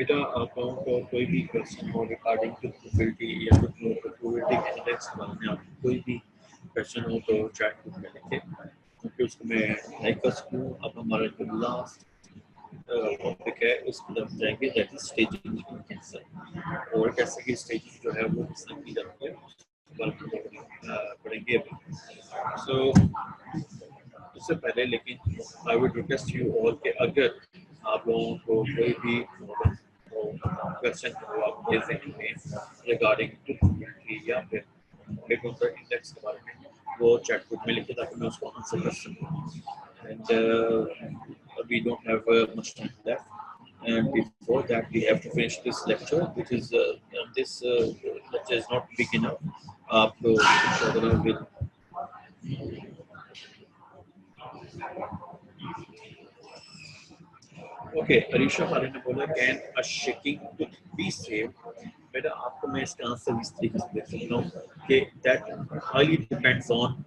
बेटा आप लोगों को कोई भी क्वेश्चन हो रिगार्डिंग टू प्रोबेबिलिटी या कुछ प्रोबेबिलिटी कैंडिडेट्स के बारे में आपको कोई भी क्वेश्चन हो तो चैट ग्रुप में लिखें, क्योंकि उसको मैं लाइक कर सकूँ। अब हमारा जो लास्ट टॉपिक है उस पर हम जाएंगे, that is staging in cancer, और कैंसर की स्टेजिंग जो है वो किस तरह की जाती है पढ़ेंगे अभी। सो उससे पहले लेकिन I would request you all के अगर आप लोगों को कोई भी क्वेश्चन हो आप दे सकते हैं रिगार्डिंग या फिर इंडेक्स के बारे में, वो चैट ग्रुप में लिखे ताकि मैं उसको आंसर कर सकूँ। And we don't have much time left. And before that, we have to finish this lecture, which is this lecture is not big enough. आप इंशाल्लाह will ओके। अरीशा वाले ने बोला can a shaking tooth be saved. बेटा आपको मैं इसका answer इस तरीके से दे सकता हूँ कि that highly depends on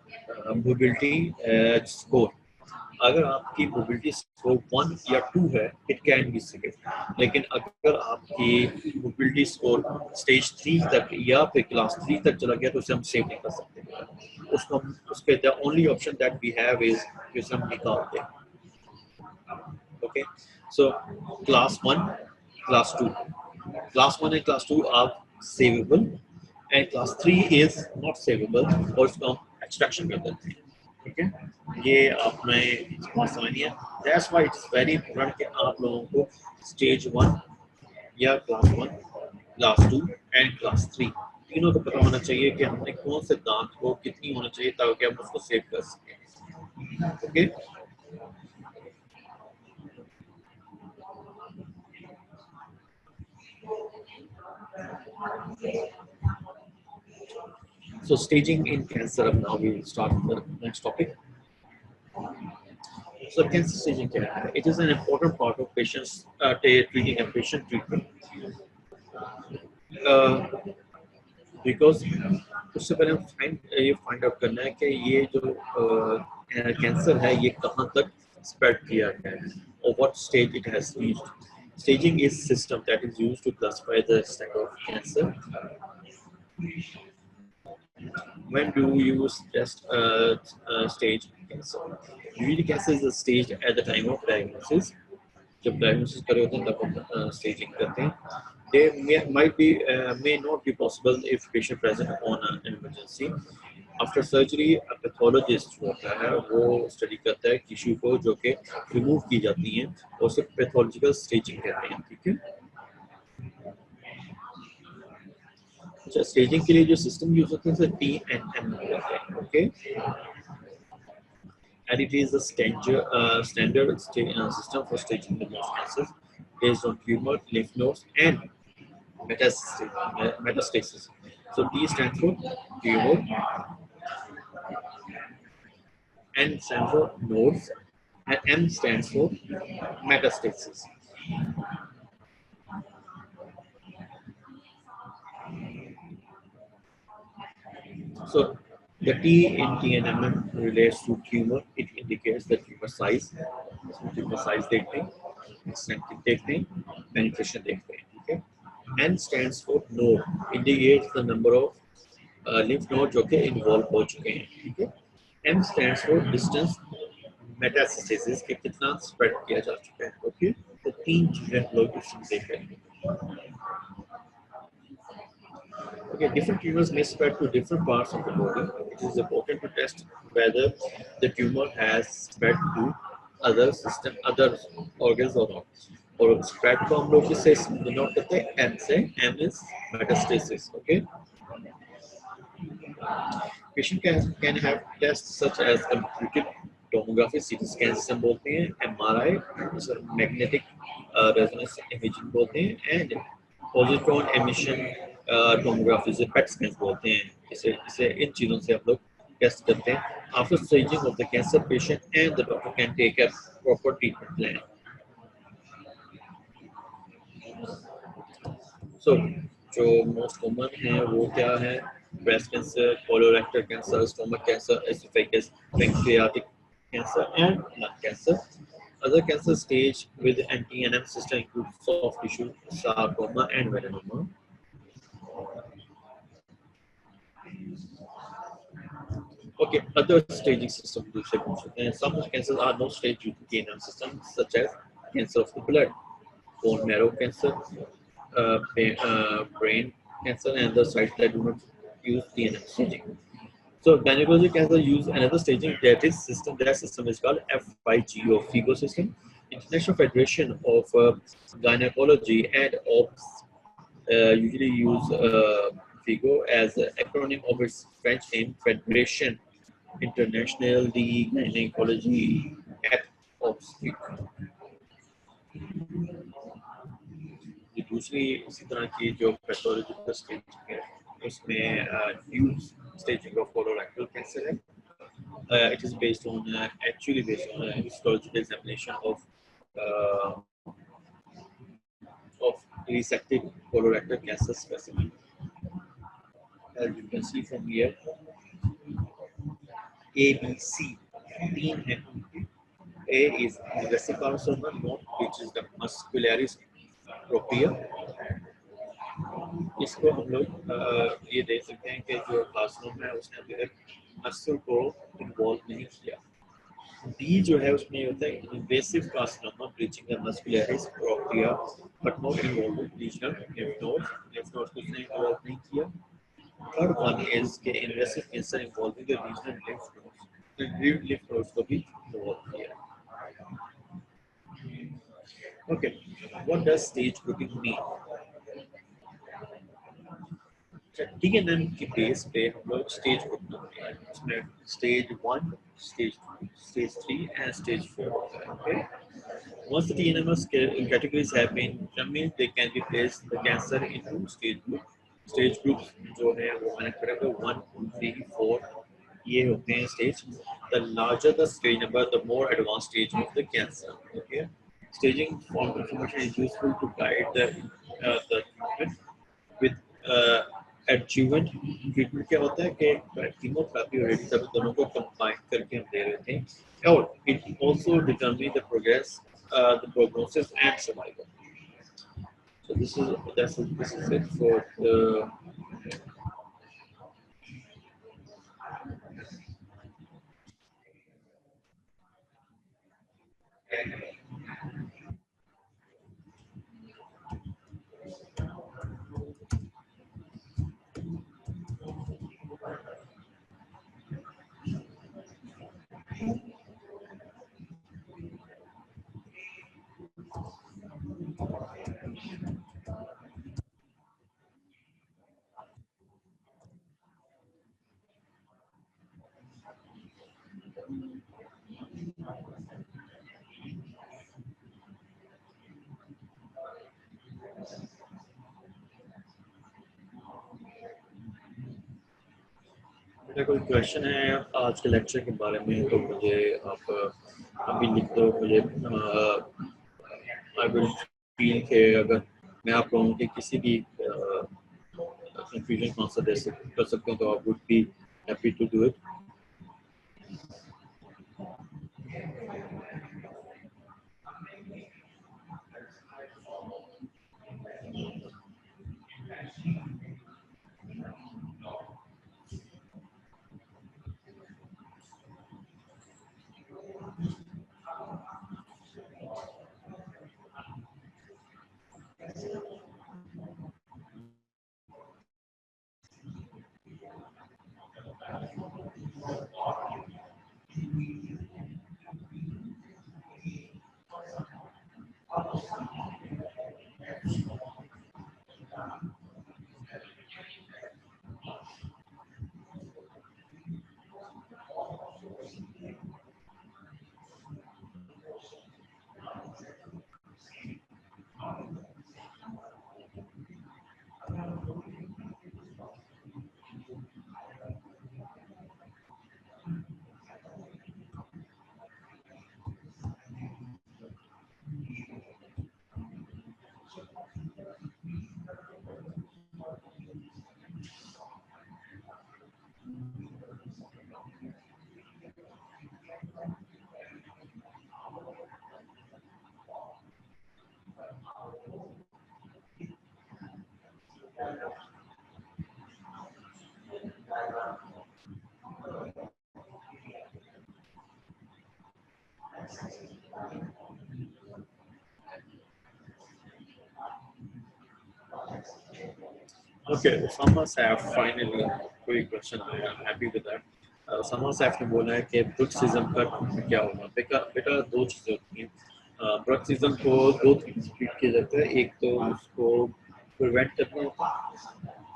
mobility score. अगर आपकी मोबिलिटी स्कोर 1 या 2 है इट कैन बी सेव्ड, लेकिन अगर आपकी मोबिलिटी स्कोर स्टेज 3 तक या फिर क्लास 3 तक चला गया तो उसे हम सेव नहीं कर सकते। उसको उसके the only option that we have is कि हम निकालते हैं। Okay, so class 1, class 2, class 1 and class 2 are savable, and class 3 is not savable और इसको हम extraction कर देते हैं। ठीक है, ये आपने बात समझनी है। That's why it's very important कि आप लोगों को stage 1 या class 1, class 2 and class 3 तीनों को पता होना चाहिए कि हमने कौन से दांत को कितनी होना चाहिए ताकि हम उसको सेव कर सकें। Okay, so staging in cancer. Now we will start the next topic. So cancer staging care, it is an important part of patients treating a patient treatment because उससे पहले ये फाइंड आउट करना है कि ये जो कैंसर है ये कहाँ तक स्प्रेड किया है और what stage it has reached. Staging is system that is used to classify the extent of cancer. When do we use test stage cancer? Usually cancer is staged at the time of diagnosis. जब diagnosis करे होते हैं तब हम staging करते हैं. They may not be possible if patient present on an emergency. After surgery, a pathologist होता है वो study करता है टिश्यू को जो कि remove की जाती हैं और उसे pathological staging कहते हैं। ठीक है, अच्छा स्टेजिंग के लिए जो सिस्टम यूज होते हैं उसे TNM कहते हैं। Okay, and it is a standard system for staging the most cancers based on tumor, lymph nodes, and metastasis. So T stands for tumor, N stands for nodes, and M stands for metastasis. So the T in TNM relates to tumor. It indicates the tumor size. tumor size देखते हैं, extent देखते हैं, penetration देखते हैं। ठीक है, N stands for node, indicates the number of lymph node जो कि involve हो चुके हैं। ठीक है, M stands for distance metastasis कि कितना spread किया जा चुका है। ओके, तो तीन चीजें हम लोग इसमें देख रहे हैं। Okay, different tumors may spread to different parts of the body. It is important to test whether the tumor has spread to other organs or not. और spread को हम लोग किससे denote करते हैं? M से। M is metastasis. Okay. Patient can have tests such as computed tomography, CT scan जिसे हम बोलते हैं, MRI, magnetic resonance imaging बोलते हैं, and positron emission tomography जिसे PET scans बोलते हैं। इसे इन चीजों से हम लोग टेस्ट करते हैं। After staging of the cancer, patient and the doctor can take a proper treatment plan. So जो most common है वो क्या है? Breast cancer, colorectal cancer, stomach cancer, esophagus, pancreatic cancer, and lung cancer. Other cancer stage with anti-NM system include soft tissue, sarcoma, and melanoma. Okay, other staging system दूसरे पूछ सकते हैं. Some cancers are not staged due to KNM system, such as cancer of the blood, bone marrow cancer, brain cancer, and the sites that do not use TNM staging. So gynecologic cancer use another staging that is system. That system is called FIGO, FIGO system. International Federation of Gynecology and OPS usually use FIGO as an acronym of its French name, Federation Internationale de Gynecologie et Obstétrique. ये दूसरी इसी तरह की जो pathological staging है उसमें ड्यूस staging of colorectal cancer है. It is based on actually based on histological examination uh, of resected colorectal cancer specimen. As you can see from here, A, B, C, तीन है. A is invasive carcinoma, which is the muscularis propria. इसको हम लोग ये देख सकते हैं कि जो कार्सिनोमा है उसने अभी तक मसल को इन्वॉल्व नहीं किया. डी जो है उसमें ये होता है invasive carcinoma breaching the muscularis propria but not involve regional lymph nodes को उसने इन्वॉल्व नहीं किया. थर्ड वन इज के invasive cancer involving the regional lymph nodes को भी इन्वॉल्व किया. Okay, what does stage grouping mean? TNM की base पे हम लोग स्टेज ग्रुप करते हैं. उसमें stage 1, stage 2, stage 3 and stage 4 होता है. Okay, once the TNMS categories have been determined, they can be placed the cancer into stage group. Stage groups जो है वो मैंने करा है 1, 2, 3, 4 ये होते हैं stage. The larger the stage number, the more advanced stage of the cancer. Okay, staging form information is useful to guide the treatment with adjuvant treatment. क्या होता है कि कीमोथेरेपी और रेडियोथेरेपी दोनों को कंबाइन करके हम दे रहे थे. और it also determine the progress, the prognosis and survival. So this is it for the मेरा कोई क्वेश्चन है आज के लेक्चर के बारे में तो मुझे आप अभी लिख दो. मुझे आई विल फील कि अगर मैं आप लोगों के किसी भी कंफ्यूजन का आंसर कर सकते हैं तो I would be happy to do it. Okay, Osama Saif finally कोई क्वेश्चन आया, happy with that. Osama Saif ने बोला है कि ब्रुक्सिज्म का क्या होगा। बेटा बेटा दो चीजें होती हैं। ब्रुक्सिज्म को दो तरीके से ट्रीट किया जाता है। एक तो उसको प्रिवेंट करना होता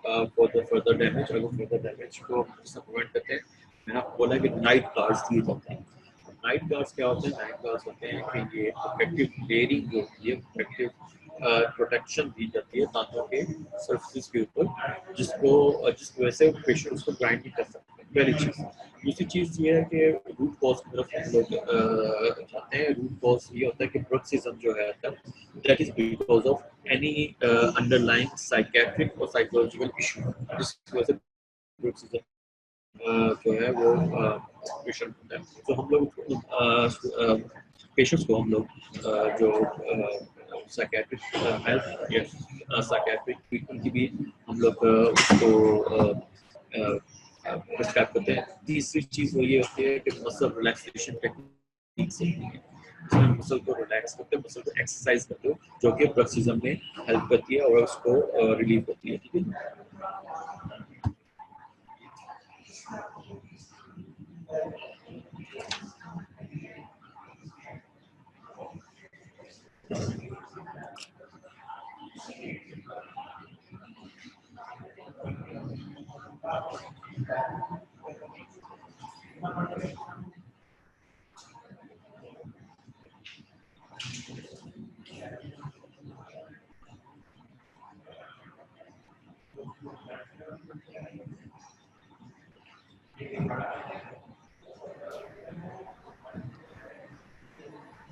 है फॉर द फर्दर डैमेज। अगर फर्दर डैमेज को प्रिवेंट करते हैं, मैंने आपको बोला कि नाइट गार्ड्स दिए जाते हैं। नाइट गार्ड्स क्या होते हैं? नाइट गार्ड्स होते हैं कि ये प्रोटेक्टिव लेयरिंग जो होती है, प्रोटेक्टिव प्रोटेक्शन दी जाती है दांतों के सर्फेस के ऊपर, जिसकी वजह से पेशेंट उसको ग्राइंड नहीं कर सकते। पहली चीज। दूसरी चीज ये है कि रूट कॉज की तरफ हम लोग जाते हैं। रूट कॉज ये होता है कि ब्रुक्सिज्म जो है that is because of any underlying psychiatric और साइकोलॉजिकल इशू, जिसकी वजह से ब्रुक्सिज्म जो है वो पेशेंट होता है। तो हम लोग पेशेंट्स को हम लोग जो साइकेट्रिक हेल्थ या साइकेट्रिक ट्रीटमेंट की भी हम लोग उसको प्रिस्क्राइब करते हैं। तीसरी चीज वो ये होती है कि मसल रिलैक्सेशन टेक्निक से इसमें मसल को रिलैक्स करते हो, मसल को एक्सरसाइज करते हो, जो कि ब्रुक्सिज्म में हेल्प करती है और उसको रिलीव करती है। ठीक है।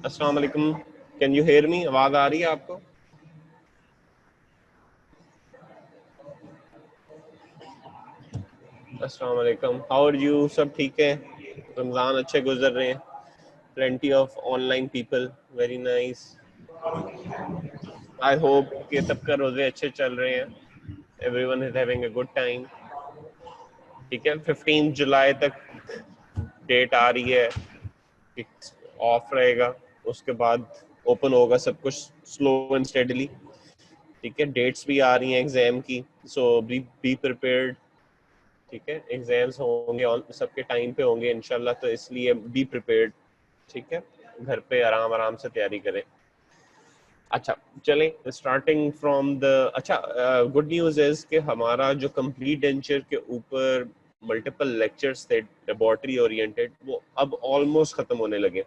अस्सलाम वालेकुम, कैन यू हेयर मी? आवाज आ रही है आपको? अस्सलाम वालेकुम, हाउ आर यू? सब ठीक है? रमजान अच्छे गुजर रहे हैं? Plenty of online people, very nice. I hope कि सबका रोजे अच्छे चल रहे हैं। Everyone is having a good time. ठीक है, 15 जुलाई तक डेट आ रही है कि ऑफ रहेगा, उसके बाद ओपन होगा सब कुछ स्लो एंड स्टेडली। ठीक है, डेट्स भी आ रही हैं एग्जाम की, सो बी प्रिपेयर्ड। ठीक है, एग्जाम्स होंगे सबके टाइम पे होंगे इंशाल्लाह, तो इसलिए बी प्रिपेयर्ड। ठीक है, घर पे आराम आराम से तैयारी करें। अच्छा चलें, स्टार्टिंग फ्रॉम द अच्छा, गुड न्यूज़ इज कि हमारा जो कंप्लीट डेंचर के ऊपर मल्टीपल लेक्चर्स थे लेबोरेटरी ओरिएंटेड, वो अब ऑलमोस्ट खत्म होने लगे।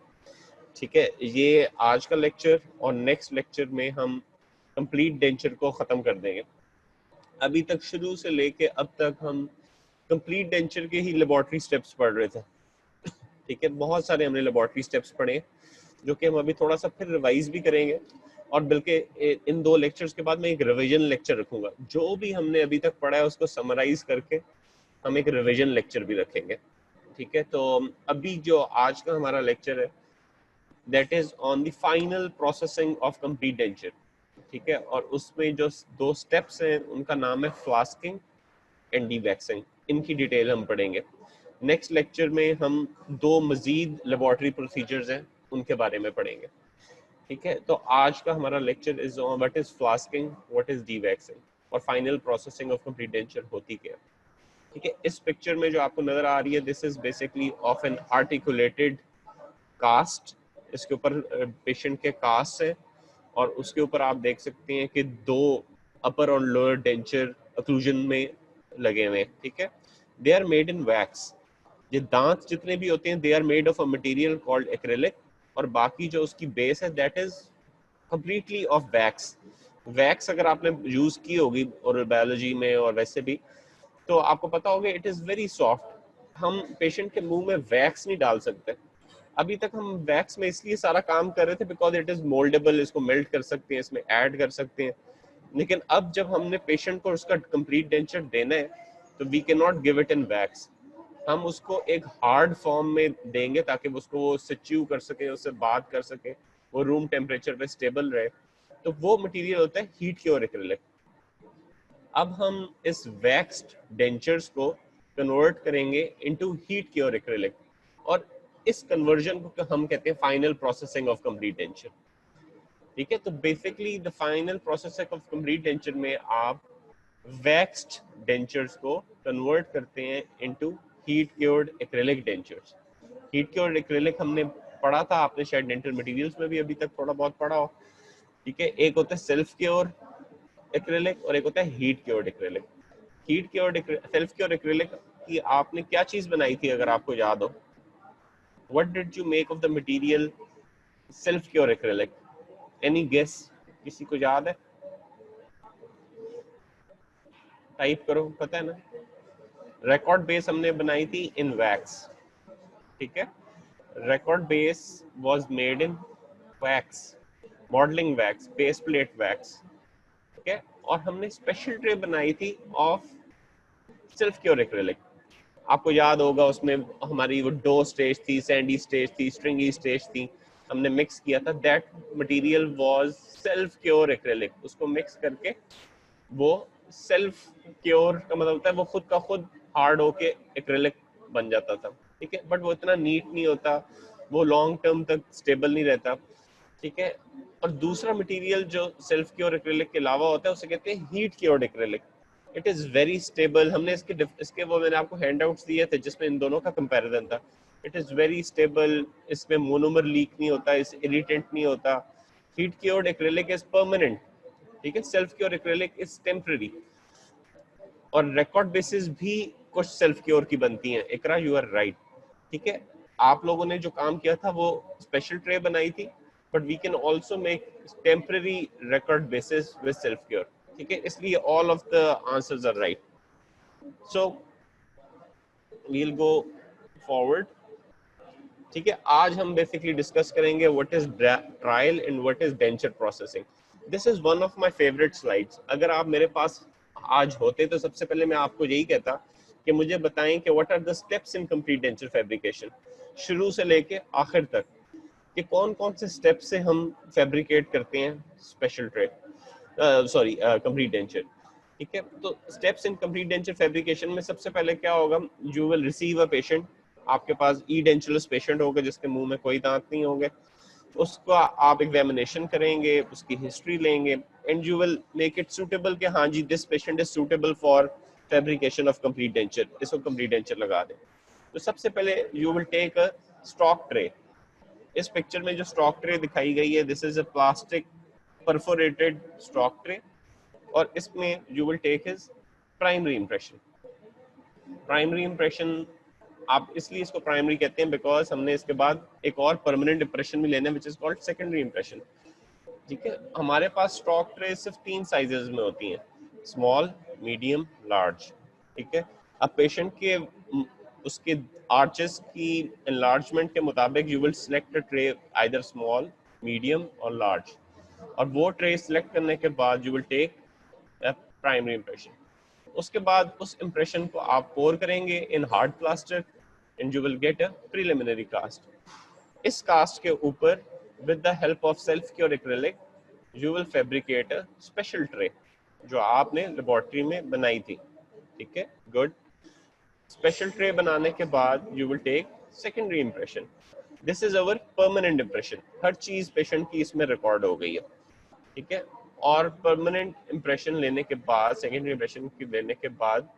ठीक है, ये आज का लेक्चर और नेक्स्ट लेक्चर में हम कंप्लीट डेंचर को खत्म कर देंगे। अभी तक शुरू से लेके अब तक हम कंप्लीट डेंचर के ही लेबोरेटरी स्टेप्स पढ़ रहे थे। ठीक है, बहुत सारे हमने लेबोरेटरी स्टेप्स पढ़े जो कि हम अभी थोड़ा सा फिर रिवाइज भी करेंगे, और बल्कि इन दो लेक्चर्स के बाद मैं एक रिवीजन लेक्चर रखूंगा। जो भी हमने अभी तक पढ़ा है उसको समराइज करके हम एक रिवीजन लेक्चर भी रखेंगे। ठीक है, तो अभी जो आज का हमारा लेक्चर है that is on the final processing of complete denture. ठीक है, और उसमें जो दो स्टेप्स हैं उनका नाम है फ्लास्किंग एंड डीवैक्सिंग। इनकी डिटेल हम पढ़ेंगे। नेक्स्ट लेक्चर में हम दो मजीद लेबोरेटरी प्रोसीजर्स हैं उनके बारे में पढ़ेंगे। ठीक है, तो आज का हमारा lecture is on what is flasking, what is dewaxing, और final processing of complete denture होती क्या है। ठीक है, इस पिक्चर में जो आपको नजर आ रही है, this is basically of an articulated cast. इसके ऊपर पेशेंट के कास्ट है, और उसके ऊपर आप देख सकते हैं कि दो अपर और लोअर डेंचर अक्लूजन में लगे हुए हैं। ठीक है, they are made in wax. ये दांत जितने भी होते हैं they are made of a material called acrylic, और बाकी जो उसकी बेस है that is completely of wax. Wax अगर आपने यूज की होगी और बायोलॉजी में और वैसे भी, तो आपको पता होगा इट इज वेरी सॉफ्ट। हम पेशेंट के मुंह में वैक्स नहीं डाल सकते। अभी तक हम वैक्स में इसलिए सारा काम कर रहे थे बिकॉज इट इज मोल्डेबल, इसको मेल्ट कर सकते हैं, इसमें ऐड कर सकते हैं। लेकिन अब जब हमने पेशेंट को उसका कंप्लीट डेंचर देना है तो we can not give it in wax. हम उसको एक हार्ड फॉर्म में देंगे ताकि उसको वो च्यू कर सके, उससे बात कर सके, वो रूम टेम्परेचर पे स्टेबल रहे। तो वो मटेरियल होता है हीट क्योर एक्रिलिक। अब हम इस वैक्स्ड डेंचर्स को कन्वर्ट करेंगे इनटू हीट क्योर एक्रिलिक, और इस कन्वर्जन को हम कहते हैं final processing of complete denture. ठीक है, तो basically the final processing of complete denture में आप वैक्स्ड डेंचर्स को कन्वर्ट करते हैं into heat cured acrylic dentures. Heat cured acrylic हमने पढ़ा था, आपने शायद डेंटल मटेरियल्स में भी अभी तक थोड़ा बहुत पढ़ा हो। ठीक है, एक होता है सेल्फ क्योर एक्रिलिक और एक होता है heat cured acrylic. Heat cured self cure acrylic की आपने क्या चीज बनाई थी अगर आपको याद हो? What did you make of the material self cure acrylic? Any guess? किसी को याद है? टाइप करो, पता है ना? रिकॉर्ड बेस हमने बनाई थी इन वैक्स। ठीक है, record base was made in wax, modelling wax, base plate wax. ठीक है, और हमने स्पेशल ट्रे बनाई थी ऑफ सेल्फ क्योर एक्रिलिक। आपको याद होगा उसमें हमारी वो डो स्टेज थी, सैंडी स्टेज थी, स्ट्रिंगी स्टेज थी, हमने मिक्स किया था। That material was self cure acrylic. उसको मिक्स करके वो सेल्फ क्योर का मतलब होता है वो खुद का खुद हार्ड होके एक्रिलिक बन जाता था। ठीक है, बट वो इतना नीट नहीं होता, वो लॉन्ग टर्म तक स्टेबल नहीं रहता। ठीक है, और दूसरा मटेरियल जो सेल्फ क्योर एक्रिलिक के अलावा होता है उसे कहते हैं heat cured acrylic. It is very stable. हमने इसके वो मैंने आपको हैंडआउट्स दिए थे जिसमें इन दोनों का कंपैरिजन था। इट इज वेरी स्टेबल, इसमें मोनोमर लीक नहीं होता, इस इरिटेंट नहीं होता। Heat cured acrylic is permanent. ठीक है, self cure acrylic is temporary. और रिकॉर्ड बेसिस भी कुछ सेल्फ क्योर की बनती हैं। इकरा, यू आर राइट। ठीक है, आप लोगों ने जो काम किया था वो स्पेशल ट्रे बनाई थी, but we can also make temporary record basis with self cure. ठीक है, इसलिए all of the answers are right. So we'll go forward. ठीक है, आज हम बेसिकली डिस्कस करेंगे what is trial and what is denture processing. This is one of my favourite slides. अगर आप मेरे पास आज होते तो सबसे पहले मैं आपको यही कहता कि मुझे बताएं कि what are the steps in complete denture fabrication, शुरू से लेके आखिर तक कि कौन कौन से स्टेप से हम फैब्रिकेट करते हैं special tray, sorry complete denture. ठीक है, तो steps in complete denture fabrication में सबसे पहले क्या होगा, you will receive a patient. आपके पास ई डेंचरलेस पेशेंट होगा जिसके मुंह में कोई दांत नहीं होंगे, उसका आप एग्जामिनेशन करेंगे, उसकी हिस्ट्री लेंगे and you will make it suitable कि हाँ जी this patient is suitable for fabrication of complete denture, इसको कंप्लीट डेंचर लगा दें। तो सबसे पहले you will take a stock tray. इस पिक्चर में जो स्टॉक ट्रे दिखाई गई है, this is a plastic perforated stock tray और इसमें you will take his primary impression. Primary impression आप इसलिए इसको प्राइमरी कहते हैं बिकॉज हमने इसके बाद एक और परमानेंट इंप्रेशन भी लेना है which is called secondary impression. ठीक है, हमारे पास स्टॉक ट्रे सिर्फ 3 साइजेस में होती हैं, स्मॉल, मीडियम, लार्ज। ठीक है, अब पेशेंट के उसके आर्चेस की एनलार्जमेंट के मुताबिक you will select a tray either small, medium और लार्ज, और वो ट्रे सिलेक्ट करने के बाद you will take primary impression. उसके बाद उस इंप्रेशन को आप पोर करेंगे in hard plaster and you will get a preliminary cast. इस कास्ट के ऊपर with the help of self cure acrylic you will fabricate a special tray जो आपने लेबोरेटरी में बनाई थी। ठीक है, गुड। स्पेशल ट्रे बनाने के बाद you will take secondary impression. This is our permanent impression, हर चीज पेशेंट की इसमें रिकॉर्ड हो गई है। ठीक है, और परमानेंट इंप्रेशन लेने के बाद, सेकेंडरी इंप्रेशन की लेने के बाद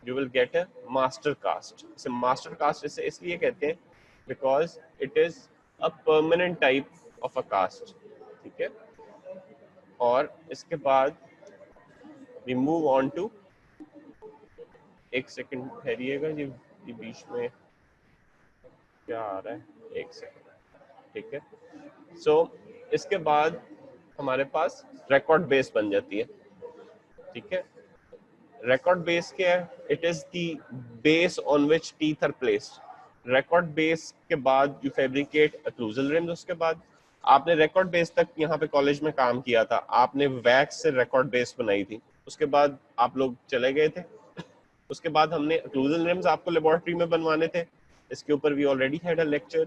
you will get a master cast. इसे master cast इसे इसलिए कहते हैं because it is a permanent type of a cast. ठीक है, और इसके बाद we move on to, एक सेकंड ठहरिएगा जी, ये बीच में क्या आ रहा है, एक सेकंड। ठीक है, so इसके बाद हमारे पास record base बन जाती है। ठीक है, record base क्या है? It is the base on which teeth are placed. record base के बाद you fabricate occlusal rims। उसके बाद आपने record base तक यहाँ पे कॉलेज में काम किया था, आपने वैक्स से record base बनाई थी, उसके बाद आप लोग चले गए थे। उसके बाद हमने occlusal rims आपको लेबोरेटरी में बनवाने थे, इसके ऊपर we already had a lecture।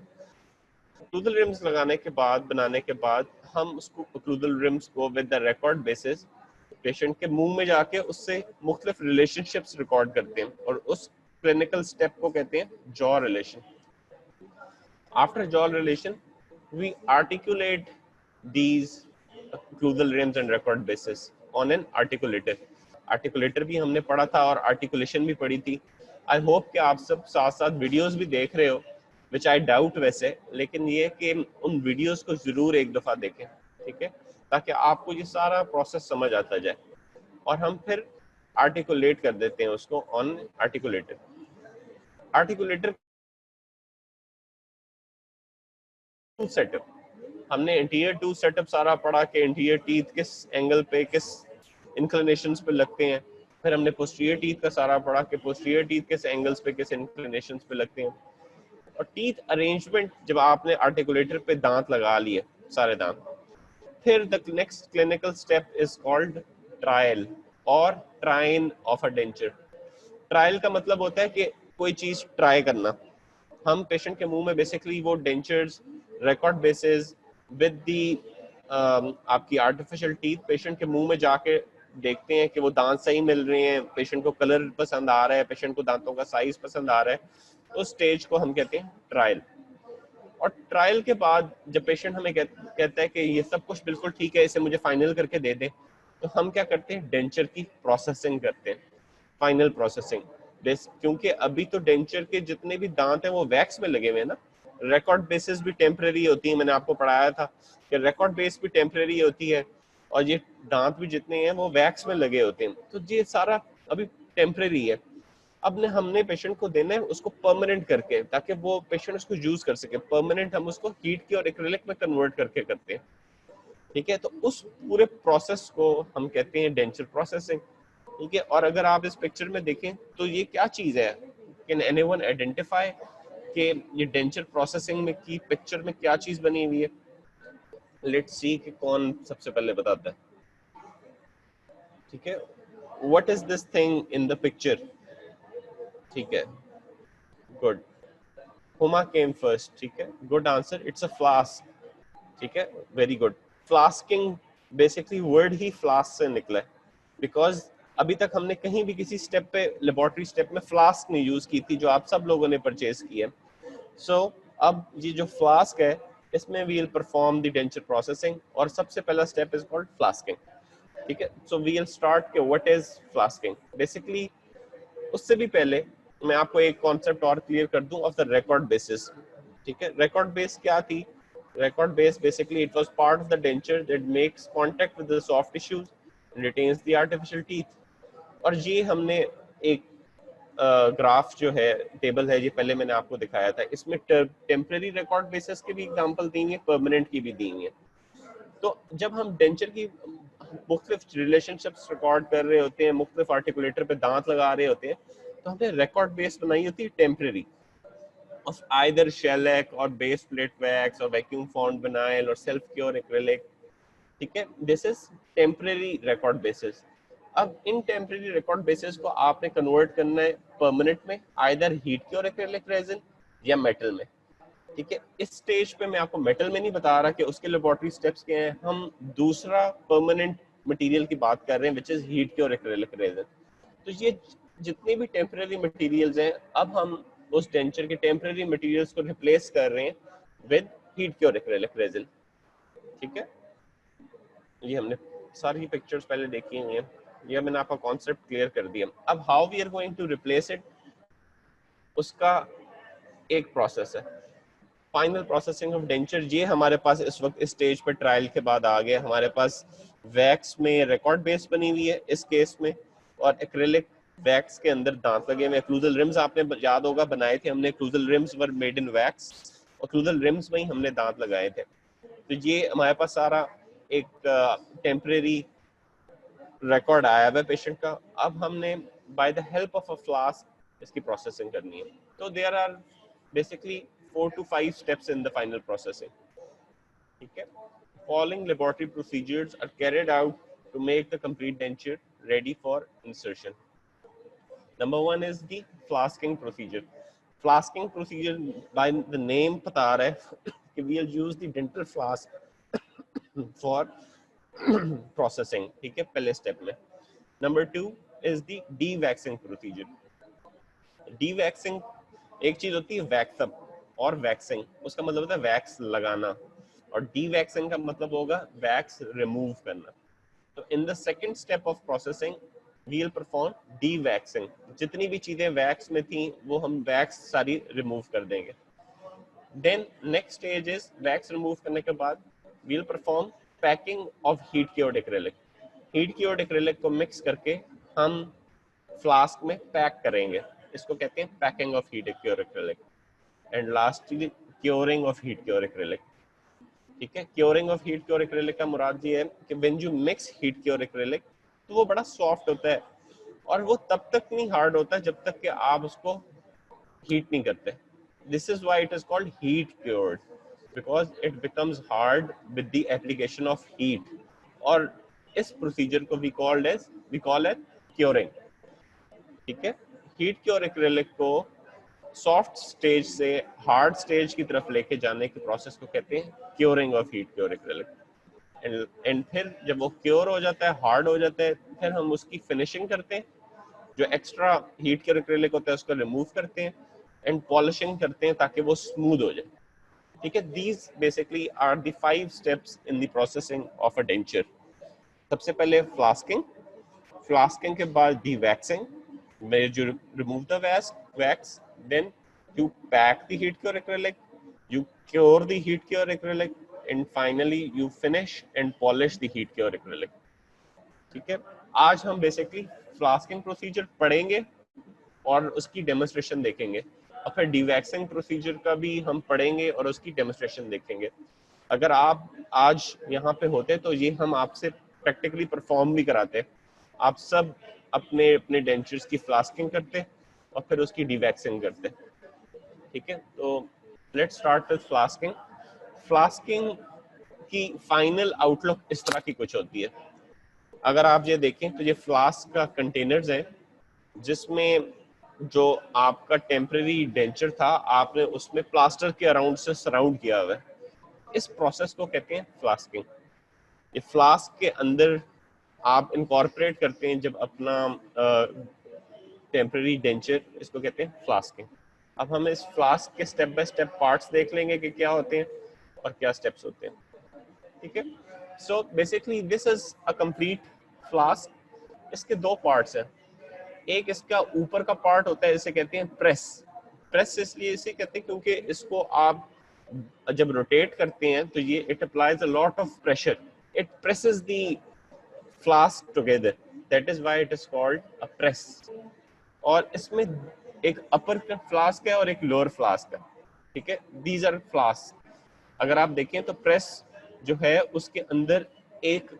occlusal rims लगाने के बाद, बनाने के बाद हम उसको occlusal rims को with the record basis patient के मुंह में जाके उससे मुख्तलिफ रिलेशनशिप्स रिकॉर्ड करते हैं और उस क्लिनिकल स्टेप को कहते हैं jaw relation. After jaw relation, we articulate these occlusal rims and record bases on an articulator. Articulator भी हमने पढ़ा था और आर्टिकुलेशन भी पढ़ी थी. आई होप कि आप सब साथ साथ वीडियोस भी देख रहे हो, विच आई डाउट वैसे, लेकिन ये कि उन वीडियोस को जरूर एक दफा देखें, ठीक है, ताकि आपको ये सारा प्रोसेस समझ आता जाए और हम फिर आर्टिकुलेट कर देते हैं उसको ऑन आर्टिकुलेटर. आर्टिकुलेटर सेटअप, हमने इंटीरियर टू सेटअप सारा पढ़ा कि इंटीरियर टीथ किस एंगल पे किस इंक्लिनेशंस पे लगते हैं. फिर हमने पोस्टीरियर टीथ का सारा पढ़ा कि पोस्टीरियर टीथ किस एंगल्स पे किस इंक्लिनेशंस पे लगते हैं. और टीथ अरेंजमेंट जब आपने आर्टिकुलेटर पे दांत लगा लिए सारे दांत, फिर the next clinical step is called trial और ट्राइन ऑफ अ डेंचर. ट्रायल का मतलब होता है कि कोई चीज ट्राई करना. हम पेशेंट के मुंह में बेसिकली वो dentures, record basis with the आपकी आर्टिफिशियल टीथ पेशेंट के मुंह में जाके देखते हैं कि वो दांत सही मिल रहे हैं, पेशेंट को कलर पसंद आ रहा है, पेशेंट को दांतों का साइज पसंद आ रहा है. उस स्टेज को हम कहते हैं ट्रायल. और ट्रायल के बाद जब पेशेंट हमें कहता है कि ये सब कुछ बिल्कुल ठीक है, इसे मुझे फाइनल करके दे दें, तो हम क्या करते हैं, डेंचर की प्रोसेसिंग करते हैं, फाइनल प्रोसेसिंग. क्योंकि अभी तो डेंचर के जितने भी दांत हैं वो वैक्स में लगे हुए हैं ना. रिकॉर्ड बेसिस भी टेम्परेरी होती है, मैंने आपको पढ़ाया था कि रिकॉर्ड बेस भी टेम्परेरी होती है और ये दांत भी जितने हैं वो वैक्स में लगे होते हैं. तो ये सारा अभी टेम्परेरी है. अब ने हमने पेशेंट को देना है उसको परमानेंट करके, ताकि वो पेशेंट उसको यूज कर सके. परमानेंट हम उसको हीट की और एक्रिलिक में कन्वर्ट करके करते हैं, ठीक है. तो उस पूरे प्रोसेस को हम कहते हैं डेंचर प्रोसेसिंग, ठीक है. और अगर आप इस पिक्चर में देखें तो ये क्या चीज है, कैन एनीवन आइडेंटिफाई कि ये डेंचर प्रोसेसिंग में की पिक्चर में क्या चीज बनी हुई है? लेट्स सी कि कौन सबसे पहले बताता है, ठीक है. What is this thing in the picture? ठीक है, गुड. हुमा केम फर्स्ट, ठीक है, good answer. It's a flask, ठीक है, वेरी गुड. फ्लास्किंग बेसिकली वर्ड ही फ्लास्क से निकला है, बिकॉज अभी तक हमने कहीं भी किसी स्टेप पे, लेबोरेटरी स्टेप में फ्लास्क नहीं यूज की थी जो आप सब लोगों ने परचेज की है. सो अब ये जो फ्लास्क है इसमें we will perform the denture processing और सबसे पहला स्टेप इज कॉल्ड फ्लास्किंग, ठीक है. सो वी विल स्टार्ट के व्हाट इज फ्लास्किंग बेसिकली. उससे भी पहले मैं आपको एक कॉन्सेप्ट और क्लियर कर दूं ऑफ द रिकॉर्ड बेसिस, ठीक है. रिकॉर्ड बेस क्या थी? Record base basically it was part of the denture that makes contact with the soft tissues and retains the artificial teeth. और ये हमने एक ग्राफ जो है, टेबल है, ये पहले मैंने आपको दिखाया था. इसमें टेम्परेरी रिकॉर्ड बेसिस की भी एग्जांपल दी हुई है, परमानेंट की भी दी हुई है. तो जब हम डेंचर की मुख्तलिफ रिलेशनशिप्स रिकॉर्ड कर रहे होते हैं, मुख्तलिफ आर्टिकुलेटर पे दांत लगा रहे होते हैं, तो हमने रिकॉर्ड बेस बनाई होती है temporary of either shellac or base plate wax or vacuum formed vinyl or self cure acrylic, ठीक है. This is temporary record basis. अब इन टेम्परेरी रिकॉर्ड बेसिस को आपने कन्वर्ट करना है परमानेंट में, either heat cure acrylic resin या metal में, ठीक है. इस स्टेज पे मैं आपको मेटल में नहीं बता रहा कि उसके लेबोरेटरी स्टेप्स क्या हैं, हम दूसरा परमानेंट मटेरियल की बात कर रहे हैं which is heat cure acrylic resin. तो ये जितने भी टेम्परेरी मटेरियल्स हैं, अब हम उस डेंचर के टेम्परेरी मटेरियल्स को रिप्लेस कर रहे हैं with heat cure acrylic resin, ठीक है. ये हमने सारी पिक्चर्स पहले देखी हुई हैं, ये मैंने आपका कॉन्सेप्ट क्लियर कर दिया. अब how we are going to replace it, उसका एक प्रोसेस है, फाइनल प्रोसेसिंग ऑफ डेंचर. ये हमारे पास इस वक्त इस स्टेज पर ट्रायल के बाद आ गया. हमारे पास वैक्स में रिकॉर्ड बेस बनी हुई है इस केस में, और एक्रिलिक वैक्स के अंदर दांत लगे हुए. ओक्लूजल रिम्स आपने याद होगा बनाए थे हमने, occlusal RIMS were made in wax, occlusal RIMS में ही हमने दांत लगाए थे. तो ये हमारे पास सारा एक टेम्परेरी रिकॉर्ड आया हुआ है पेशेंट का. अब हमने bye the help of a flask इसकी प्रोसेसिंग करनी है. तो there are basically 4 to 5 steps in the final processing, ठीक है. Following laboratory procedures are carried out to make the complete denture ready for insertion. Number one is the flasking procedure. Flasking procedure by the name पता आ रहा है कि we will use the dental flask for processing, ठीक है, पहले step में. Number two is the dewaxing procedure. Dewaxing एक चीज होती है वैक्सअप और वैक्सिंग, उसका मतलब होता है वैक्स लगाना, और डी वैक्सिंग का मतलब होगा वैक्स रिमूव करना। तो in the second step of processing we will perform dewaxing. जितनी भी चीजें वैक्स में थी वो हम वैक्स सारी रिमूव कर देंगे। Then next stage is wax remove करने के बाद we will perform packing of heat cured acrylic. Heat cured acrylic को मिक्स करके हम फ्लास्क में पैक करेंगे, इसको कहते हैं packing of heat cure acrylic. And lastly curing of heat cure acrylic. ठीक है, curing of heat cure acrylic का मुराद ये है कि when you mix heat cure acrylic तो वो बड़ा सॉफ्ट होता है, और वो तब तक नहीं हार्ड होता जब तक कि आप उसको हीट नहीं करते। This is why it is called heat cured, because it becomes hard with the application of heat. और इस प्रोसीजर को वी कॉल एट क्योरिंग। ठीक है, हीट क्योर एक्रिलिक को सॉफ्ट स्टेज से हार्ड स्टेज की तरफ लेके जाने के प्रोसेस को कहते हैं curing of heat cure acrylic. And फिर जब वो क्योर हो जाता है, हार्ड हो जाता है, फिर हम उसकी फिनिशिंग करते हैं, जो एक्स्ट्रा हीट क्योर एक्रिलिक होता है उसको रिमूव करते हैं एंड पॉलिशिंग करते हैं ताकि वो स्मूथ हो जाए। ठीक है, these basically are the 5 steps in the processing of a denture. सबसे पहले फ्लास्किंग, फ्लास्किंग के बाद dewaxing, where you remove the wax, then you pack the heat cure acrylic, you cure the heat cure acrylic, and finally you finish and polish the heat cure acrylic. ठीक है, आज हम basically फ्लास्किंग procedure पढ़ेंगे और उसकी demonstration देखेंगे, और फिर डीवैक्सिंग प्रोसीजर का भी हम पढ़ेंगे और उसकी डेमोन्स्ट्रेशन देखेंगे। अगर आप आज यहाँ पे होते तो ये हम आपसे प्रैक्टिकली परफॉर्म भी कराते, आप सब अपने अपने डेंचर्स की फ्लास्किंग करते और फिर उसकी डीवैक्सिंग करते। ठीक है, तो लेट्स स्टार्ट विद फ्लास्किंग। फ्लास्किंग की फाइनल आउटलुक इस तरह की कुछ होती है। अगर आप ये देखें तो ये फ्लास्क का कंटेनर्स है, जिसमें जो आपका टेम्परेरी डेंचर था आपने उसमें प्लास्टर के अराउंड से सराउंड किया हुआ है। इस प्रोसेस को कहते हैं फ्लास्किंग। ये फ्लास्क के अंदर आप इनकॉर्पोरेट करते हैं जब अपना टेम्परेरी डेंचर, इसको कहते हैं फ्लास्किंग। अब हम इस फ्लास्क के स्टेप बाय स्टेप पार्ट्स देख लेंगे कि क्या होते हैं और क्या स्टेप्स होते हैं। ठीक है, so basically this is a complete flask. इसके दो पार्ट्स हैं, एक इसका ऊपर का पार्ट होता है, इसे कहते हैं प्रेस। प्रेस इसलिए इसे कहते हैं क्योंकि इसको आप जब रोटेट करते हैं तो ये it applies a lot of pressure, it presses the flask together, that is why it is called a press. और इसमें एक अपर फ्लास्क है और एक लोअर फ्लास्क है। ठीक है, दीज आर फ्लास्क। अगर आप देखें तो प्रेस जो है उसके अंदर एक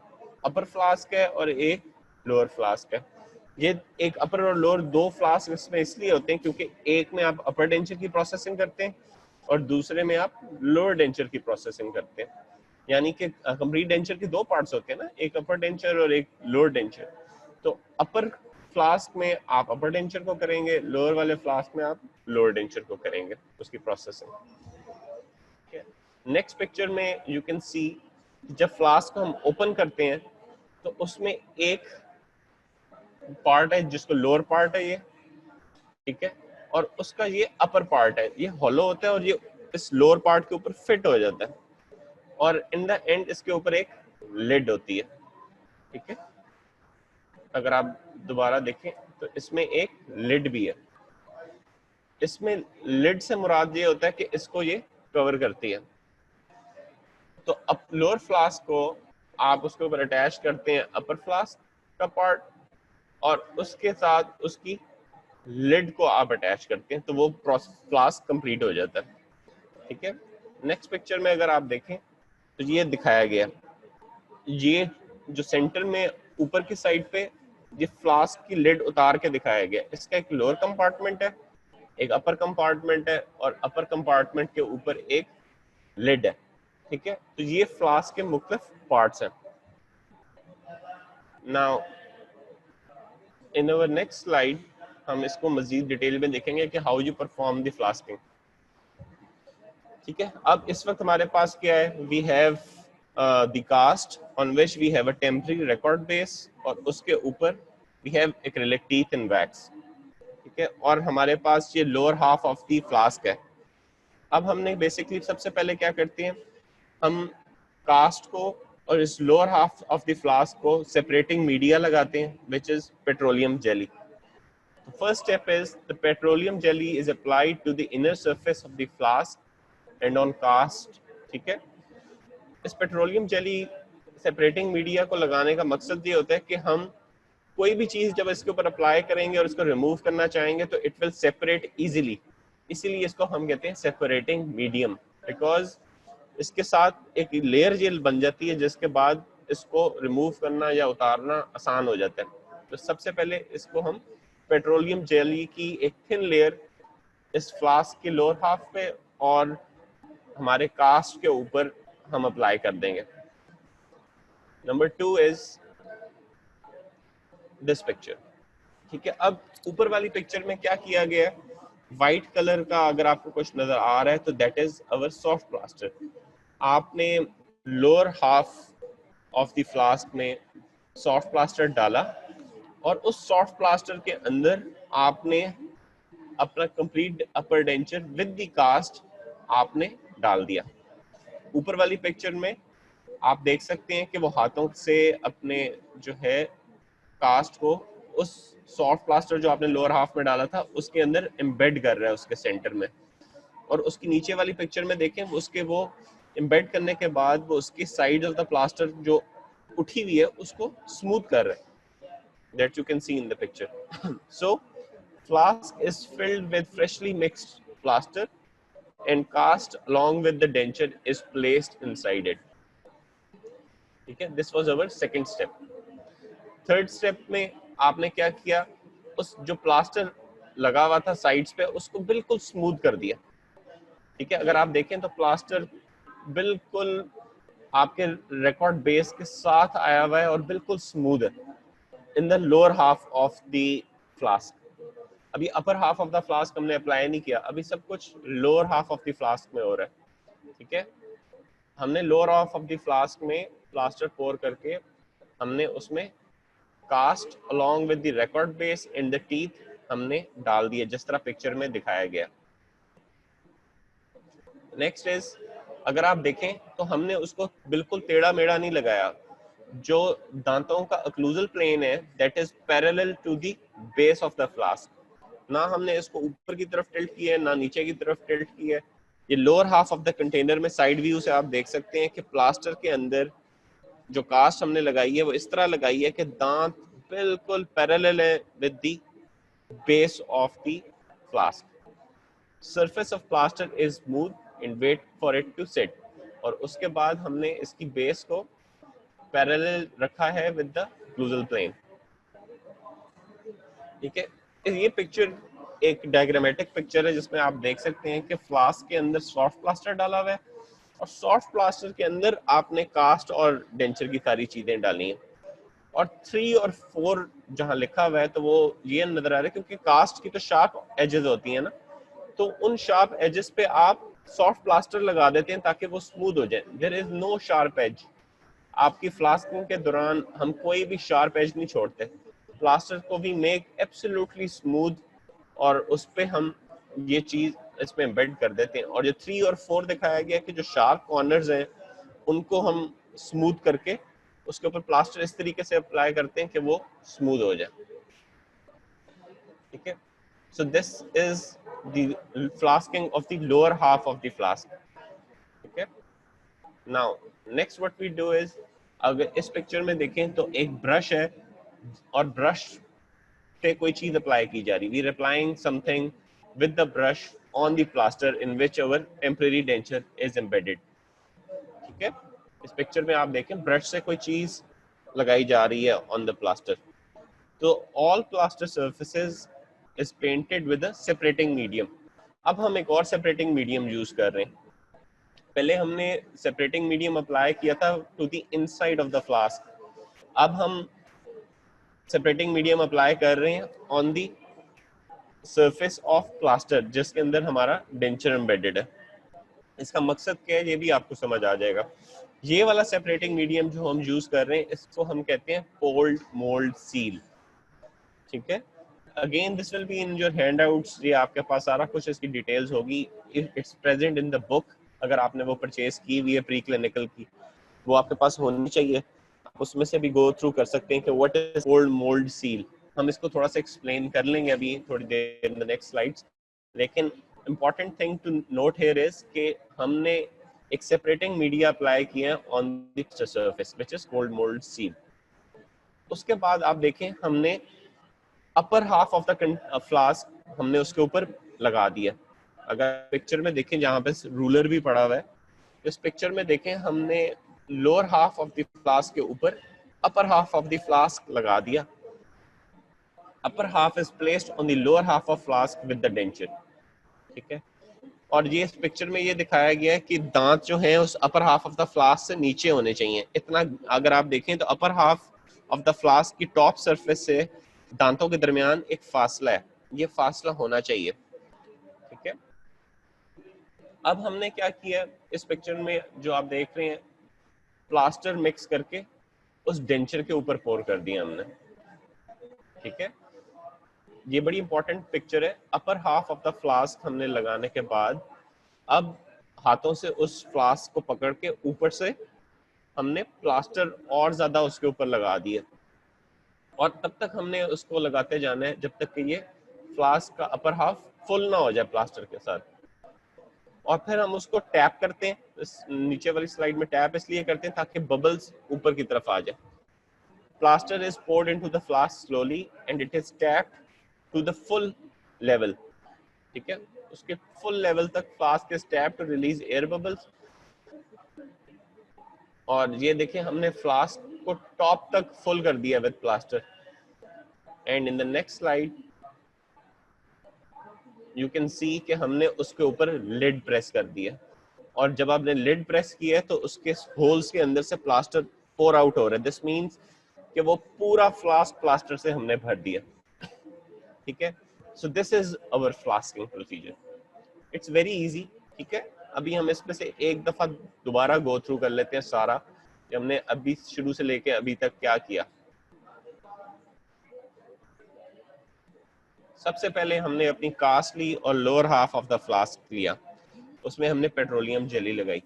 अपर फ्लास्क है और एक लोअर फ्लास्क है। ये एक अपर और लोअर दो फ्लास्क इसमें इसलिए होते हैं क्योंकि एक में आप अपर डेंचर की प्रोसेसिंग करते हैं और दूसरे में आप लोअर डेंचर की प्रोसेसिंग करते हैं। यानी कि कंप्लीट डेंचर के दो पार्ट्स होते हैं ना, एक अपर डेंचर और एक लोअर डेंचर। तो अपर फ्लास्क में आप अपर डेंचर को करेंगे, लोअर वाले फ्लास्क में आप लोअर डेंचर को करेंगे उसकी प्रोसेसिंग। नेक्स्ट पिक्चर में यू कैन सी जब फ्लास्क को हम ओपन करते हैं तो उसमें एक पार्ट है जिसको लोअर पार्ट है ये, ठीक है, और उसका ये अपर पार्ट है, ये हॉलो होता है और ये इस लोअर पार्ट के ऊपर फिट हो जाता है, और इन द एंड इसके ऊपर एक लिड होती है। ठीक है, अगर आप दोबारा देखें तो इसमें एक लिड भी है। इसमें लिड से मुराद ये होता है कि इसको ये कवर करती है। तो अब लोअर फ्लास्क को आप उसके ऊपर अटैच करते हैं अपर फ्लास्क का पार्ट, और उसके साथ उसकी लिड को आप अटैच करते हैं, तो वो फ्लास्क कंप्लीट हो जाता है। ठीक है, नेक्स्ट पिक्चर में अगर आप देखें तो ये दिखाया गया, ये जो सेंटर में ऊपर की साइड पे ये फ्लास्क की लिड उतार के दिखाया गया। इसका एक लोअर कंपार्टमेंट है, एक अपर कंपार्टमेंट है, और अपर कंपार्टमेंट के ऊपर एक लिड है। ठीक है, तो ये फ्लास्क के मुख्तलिफ पार्ट्स हैं। Now in our next slide हम इसको मजीद डिटेल में देखेंगे कि how you perform the flasking. ठीक है, अब इस वक्त हमारे पास क्या है, we have the cast on which we have a temporary record base, और उसके ऊपर we have acrylic teeth in wax. ठीक है, और हमारे पास ये lower half of the flask है। अब हमने बेसिकली सबसे पहले क्या करते हैं, हम कास्ट को और इस lower half of the flask को सेपरेटिंग मीडिया लगाते हैं, which is petroleum jelly. The first step is the petroleum jelly is applied to the inner surface of the flask and on cast. ठीक है, इस petroleum jelly separating media को लगाने का मकसद ये होता है कि हम कोई भी चीज जब इसके ऊपर अप्लाई करेंगे और इसको रिमूव करना चाहेंगे तो इट विल सेपरेट इजीली. इसीलिए इसको हम कहते हैं सेपरेटिंग मीडियम, बिकॉज इसके साथ एक लेयर जेल बन जाती है जिसके बाद इसको रिमूव करना या उतारना आसान हो जाता है. तो सबसे पहले इसको हम पेट्रोलियम जेली की एक थिन लेयर इस फ्लास्क के लोअर हाफ पे और हमारे कास्ट के ऊपर हम अप्लाई कर देंगे. Number 2 is this picture. ठीक है, अब ऊपर वाली पिक्चर में क्या किया गया है, व्हाइट कलर का अगर आपको कुछ नजर आ रहा है तो that is our soft plaster. आपने lower half of the flask में सॉफ्ट प्लास्टर डाला और उस सॉफ्ट प्लास्टर के अंदर आपने अपना complete upper denture with the cast आपने डाल दिया. ऊपर वाली पिक्चर में आप देख सकते हैं कि वो हाथों से अपने जो है कास्ट को उस सॉफ्ट प्लास्टर जो आपने लोअर हाफ में डाला था उसके अंदर एम्बेड कर रहा है उसके सेंटर में. और उसकी नीचे वाली पिक्चर में देखें, उसके वो एम्बेड करने के बाद वो उसकी साइड ऑफ द प्लास्टर जो उठी हुई है उसको स्मूथ कर रहा है. That you can see in the picture. So, flask is filled with freshly mixed plaster and cast along with the denture is placed inside it. Okay, this was our second step. Third step में आपने क्या किया, उस जो plaster लगा हुआ था sides पे उसको बिल्कुल स्मूथ कर दिया. ठीक है, अगर आप देखें तो प्लास्टर बिल्कुल आपके रिकॉर्ड बेस के साथ आया हुआ है और बिल्कुल स्मूथ है in the lower half of the flask. अभी upper half of the flask हमने अप्लाई नहीं किया, अभी सब कुछ lower half of the flask में हो रहा है. ठीक है, हमने lower half of the flask में प्लास्टर पोर करके हमने उसमें cast along with the record base and the teeth हमने डाल दिए जिस तरह पिक्चर में दिखाया गया. नेक्स्ट इज, अगर आप देखें तो हमने उसको बिल्कुल टेढ़ा मेढ़ा नहीं लगाया. जो दांतों का अक्लूजल प्लेन है that is parallel to the base of the flask. ना हमने इसको ऊपर की तरफ टिल्ट किया है ना नीचे की तरफ टिल्ट किया है. ये lower half of the container में साइड व्यू से आप देख सकते हैं कि प्लास्टर के अंदर जो कास्ट हमने लगाई है वो इस तरह लगाई है कि दांत बिल्कुल पैरेलल है with the base of the flask. Surface of plaster is smooth and wait for it to set. और उसके बाद हमने इसकी बेस को पैरेलल रखा है विद द क्लूजल प्लेन. ठीक है, ये पिक्चर एक डायग्रामेटिक पिक्चर है जिसमें आप देख सकते हैं कि फ्लास्क के अंदर सॉफ्ट प्लास्टर डाला हुआ है और सॉफ्ट प्लास्टर के अंदर आपने कास्ट और डेंचर की सारी चीजें डाली हैं. और 3 और 4 जहां लिखा हुआ है तो वो ये नजर आ रहा है क्योंकि कास्ट की तो शार्प एजेस होती है ना, तो उन शार्प एजेस पे आप सॉफ्ट प्लास्टर लगा देते हैं ताकि वो स्मूथ हो जाए. There is no sharp edge. आपकी फ्लास्किंग के दौरान हम कोई भी शार्प एज नहीं छोड़ते. प्लास्टर को भी मेक एब्सोल्युटली स्मूथ और उस पे हम ये चीज इसमें एम्बेड कर देते हैं. और जो 3 और 4 दिखाया गया कि जो शार्प कॉर्नर्स हैं उनको हम स्मूथ करके उसके ऊपर प्लास्टर इस तरीके से अप्लाई करते हैं कि वो स्मूथ हो जाए. ठीक है, so this is the flasking of the lower half of the flask. ठीक है, now next what we do is, अगर इस पिक्चर में देखें तो एक ब्रश है और ब्रश पे कोई चीज अप्लाई की जा रही. We are applying something with the brush on the plaster in which our temporary denture is embedded. ठीक है, इस पिक्चर में आप देखें ब्रश से कोई चीज लगाई जा रही है ऑन द प्लास्टर. तो all plaster surfaces is painted with a separating medium. अब हम एक और सेपरेटिंग मीडियम यूज कर रहे हैं. पहले हमने सेपरेटिंग मीडियम अप्लाई किया था to the inside of the flask. अब हम सेपरेटिंग मीडियम अप्लाई कर रहे हैं on the surface of plaster जिसके अंदर हमारा डेंचर एम्बेडेड है. इसका मकसद क्या है ये भी आपको समझ आ जाएगा. ये वाला सेपरेटिंग मीडियम जो हम यूज कर रहे हैं इसको हम कहते हैं कोल्ड मोल्ड सील. ठीक है, again this will be in your handouts, ये आपके पास सारा कुछ इसकी डिटेल्स होगी, it's present in the book. अगर आपने वो परचेज की हुई है प्री क्लिनिकल की, वो आपके पास होनी चाहिए, आप उसमें से भी गो थ्रू कर सकते हैं कि what is cold mould seal. हम इसको थोड़ा सा एक्सप्लेन कर लेंगे अभी थोड़ी देर इन द नेक्स्ट स्लाइड्स, लेकिन important thing to note here is कि हमने एक सेपरेटिंग मीडिया अप्लाई किया on the surface which is cold mould seal. उसके बाद आप देखें हमने upper half of the flask हमने उसके ऊपर लगा दिया। अगर पिक्चर में देखें जहाँ पे रूलर भी पड़ा हुआ है, इस पिक्चर में देखें हमने lower half of the flask के ऊपर अपर हाफ ऑफ द फ्लास्क लगा दिया। Upper half is placed on the lower half of flask with the denture, ठीक है। और ये इस पिक्चर में ये दिखाया गया है कि दांत जो है उस अपर हाफ ऑफ द फ्लास्क से नीचे होने चाहिए इतना। अगर आप देखें तो अपर हाफ ऑफ द फ्लास्क की टॉप सरफेस से दांतों के दरमियान एक फासला है, ये फासला होना चाहिए, ठीक है। अब हमने क्या किया इस पिक्चर में जो आप देख रहे हैं, प्लास्टर मिक्स करके उस डेंचर के ऊपर पोर कर दिया हमने, ठीक है। ये बड़ी इंपॉर्टेंट पिक्चर है। अपर हाफ ऑफ द फ्लास्क हमने लगाने के बाद अब हाथों से उस फ्लास्क को पकड़ के ऊपर से हमने प्लास्टर और ज्यादा उसके ऊपर लगा दिया, और तब तक हमने उसको लगाते जाना है जब तक कि ये फ्लास्क का अपर हाफ फुल ना हो जाए प्लास्टर के साथ। और फिर हम उसको टैप करते हैं, इस नीचे वाली स्लाइड में टैप इसलिए करते हैं ताकि बबल्स ऊपर की तरफ आ जाए। Plaster is poured into the flask slowly and it is tapped to the full level, ठीक है। उसके फुल लेवल तक flask is tapped to release air bubbles. और ये देखिए हमने फ्लास्क को टॉप तक फुल कर दिया with plaster. And in the next slide you can see कि हमने उसके ऊपर लिड प्रेस कर दिया, और जब आपने लिड प्रेस किया है तो उसके होल्स के अंदर से प्लास्टर पोर आउट हो रहा है। दिस मींस कि वो पूरा फ्लास्क प्लास्टर से हमने भर दिया, ठीक है। So this is our flasking procedure, it's very easy, ठीक है। अभी हम इसमें से एक दफा दोबारा गो थ्रू कर लेते हैं सारा कि हमने अभी शुरू से लेके अभी तक क्या किया। सबसे पहले हमने अपनी कास्ट ली और lower half of the flask लिया, उसमें हमने पेट्रोलियम जेली लगाई।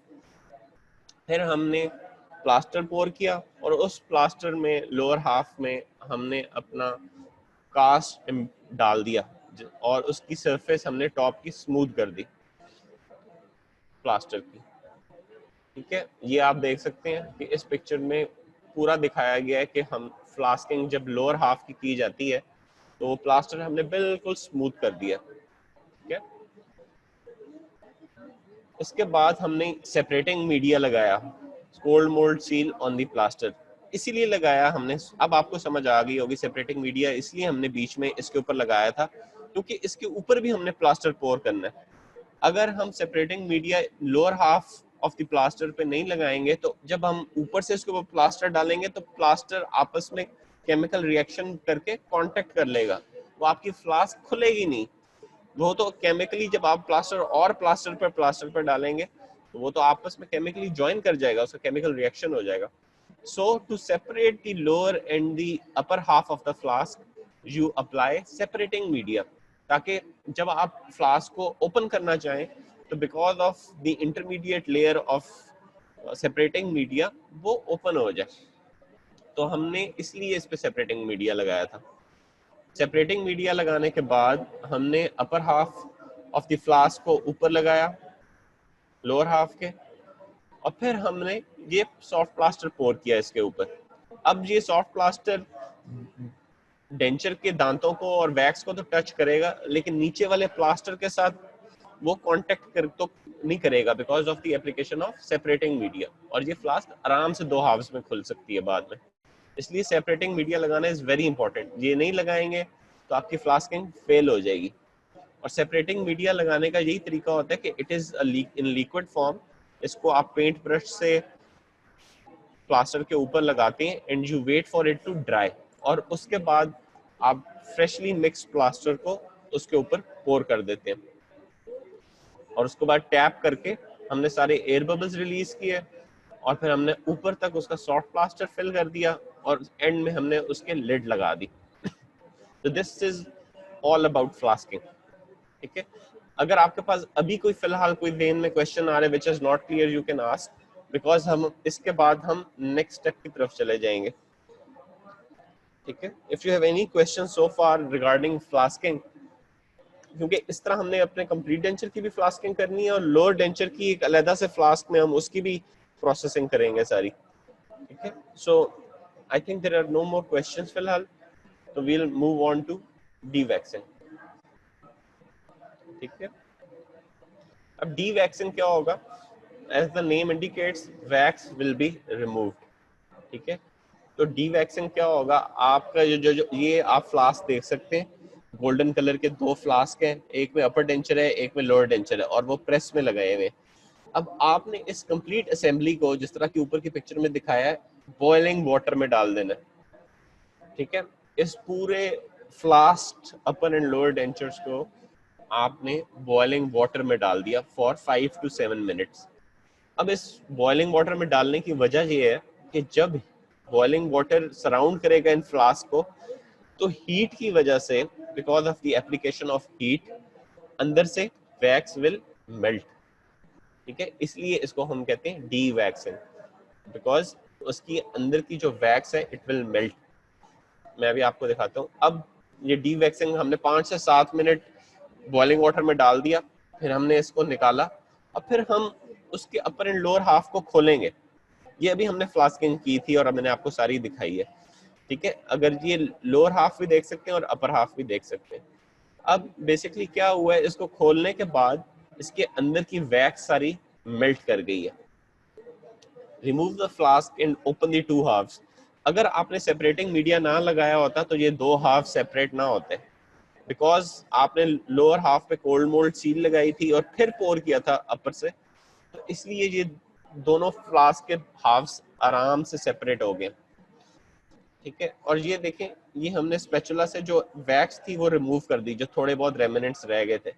फिर हमने प्लास्टर पोर किया और उस प्लास्टर में लोअर हाफ में हमने अपना कास्ट डाल दिया और उसकी सरफेस हमने टॉप की स्मूथ कर दी प्लास्टर की, ठीक है। ये आप देख सकते हैं कि इस पिक्चर में पूरा दिखाया गया है कि हम फ्लास्किंग जब लोअर हाफ की जाती है तो वो प्लास्टर हमने बिल्कुल स्मूथ कर दिया, ठीक है। इसके बाद हमने सेपरेटिंग मीडिया लगाया, cold mould seal on the plaster, इसीलिए लगाया हमने। अब आपको समझ आ गई होगी सेपरेटिंग मीडिया इसलिए हमने बीच में इसके ऊपर लगाया था क्योंकि इसके ऊपर भी हमने प्लास्टर पोर करना है। अगर हम separating media lower half of the plaster पे नहीं लगाएंगे तो जब हम ऊपर से इसके ऊपर प्लास्टर डालेंगे तो प्लास्टर आपस में केमिकल रिएक्शन करके कांटेक्ट कर लेगा, वो आपकी फ्लास्क खुलेगी नहीं। वो तो केमिकली जब आप प्लास्टर पर डालेंगे तो वो तो आपस में केमिकली ज्वाइन कर जाएगा, उसका केमिकल रिएक्शन हो जाएगा। So to separate the lower and the upper half of the flask you apply separating media, ताकि जब आप फ्लास्क को ओपन करना चाहें तो because of the intermediate layer of separating media वो ओपन हो जाए। तो हमने इसलिए इस पे सेपरेटिंग मीडिया लगाया था। सेपरेटिंग मीडिया लगाने के बाद हमने upper half of the flask को ऊपर लगाया लोअर हाफ के, और फिर हमने ये सॉफ्ट प्लास्टर पोर किया इसके ऊपर। अब ये सॉफ्ट प्लास्टर डेंचर के दांतों को और वैक्स को तो टच करेगा लेकिन नीचे वाले प्लास्टर के साथ वो कांटेक्ट कर तो नहीं करेगा because of the application of separating media, और ये फ्लास्क आराम से दो हाफ्स में खुल सकती है बाद में। इसलिए सेपरेटिंग मीडिया लगाना इज वेरी इंपॉर्टेंट, ये नहीं लगाएंगे तो आपकी फ्लास्किंग फेल हो जाएगी। और सेपरेटिंग मीडिया लगाने का यही तरीका होता है कि it is in liquid form, इसको आप पेंट ब्रश से प्लास्टर के ऊपर लगाते हैं and you wait for it to dry, और उसके बाद आप फ्रेशली मिक्स प्लास्टर को उसके ऊपर पोर कर देते हैं, और उसके बाद टैप करके हमने सारे एयर बबल्स रिलीज किए और फिर हमने ऊपर तक उसका सॉफ्ट प्लास्टर फिल कर दिया और एंड में हमने उसके लिड लगा दी। तो दिस इज ऑल अबाउट फ्लास्किंग, ठीक है। अगर आपके पास अभी कोई फिलहाल कोई ध्यान में क्वेश्चन आ रहे which is not clear, you can ask, because हम इसके बाद हम नेक्स्ट स्टेप की तरफ चले जाएंगे, ठीक है। If you have any question so far regarding flasking, क्योंकि इस तरह हमने अपने कंप्लीट डेंचर की भी फ्लास्किंग करनी है और लोअर डेंचर की एक अलग से फ्लास्क में हम उसकी भी प्रोसेसिंग करेंगे सारी, ठीक है। So I think there are no more questions फिलहाल, तो we will move on to dewaxing, ठीक है। अब डीवैक्सिंग क्या होगा, as the name indicates wax will be removed, ठीक है। तो डीवैक्सिंग क्या होगा, आपका जो ये आप फ्लास्क देख सकते हैं, गोल्डन कलर के दो फ्लास्क हैं, एक में अपर डेंचर है एक में लोअर डेंचर है और वो प्रेस में लगाए हुए। अब आपने इस कंप्लीट असेंबली को जिस तरह की ऊपर की पिक्चर में दिखाया है बॉइलिंग वाटर में डाल देना, ठीक है। इस पूरे flask upper and lower dentures को आपने बॉइलिंग वाटर में डाल दिया फॉर 5 to 7 मिनट्स। अब इस बॉइलिंग वाटर में डालने की वजह ये है कि जब बॉइलिंग वाटर सराउंड करेगा इन फ्लास्क को, तो हीट की वजह से, because of the application of heat, अंदर से वैक्स विल मेल्ट, ठीक है। इसलिए इसको हम कहते हैं डी वैक्सिंग, बिकॉज उसकी अंदर की जो वैक्स है इट विल मेल्ट। मैं अभी आपको दिखाता हूँ। अब ये डी वैक्सिंग हमने 5 से 7 मिनट बॉइलिंग वाटर में डाल दिया, फिर हमने इसको निकाला, अब फिर हम उसके अपर एंड लोअर हाफ को खोलेंगे। ये अभी हमने फ्लास्किंग की थी और मैंने आपको सारी दिखाई है, ठीक है। अगर ये लोअर हाफ भी देख सकते हैं और अपर हाफ भी देख सकते हैं। अब बेसिकली क्या हुआ है, इसको खोलने के बाद इसके अंदर की वैक्स सारी मेल्ट कर गई है। Remove the flask and open the two halves. अगर आपने सेपरेटिंग मीडिया ना लगाया होता तो ये दो हाफ सेपरेट ना होते, बिकॉज आपने लोअर हाफ पे कोल्ड मोल्ड सील लगाई थी और फिर पोर किया था अपर से, तो इसलिए ये दोनों फ्लास्क के हाफ्स आराम से सेपरेट हो गए, ठीक है। और ये देखें, ये हमने स्पैचुला से जो वैक्स थी वो रिमूव कर दी, जो थोड़े बहुत रेमिनेंट्स रह गए थे।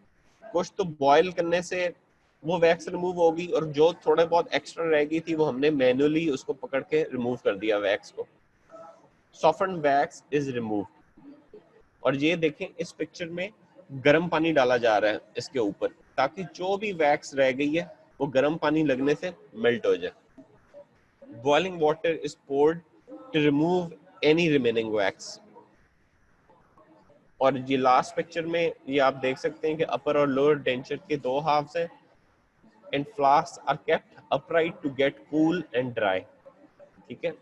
कुछ तो बॉयल करने से वो वैक्स रिमूव होगी और जो थोड़े बहुत एक्स्ट्रा रह गई थी वो हमने मैनुअली उसको पकड़ के रिमूव कर दिया वैक्स को। Soften wax is removed. और ये देखें, इस पिक्चर में गर्म पानी डाला जा रहा है इसके ऊपर, ताकि जो भी वैक्स रह गई है वो गर्म पानी लगने से मेल्ट हो जाए। Boiling water is poured to remove any remaining wax. और ये लास्ट पिक्चर में ये आप देख सकते हैं कि अपर और लोअर डेंचर के दो हाफ्स हैं and flasks are kept upright to get cool and dry, ठीक है।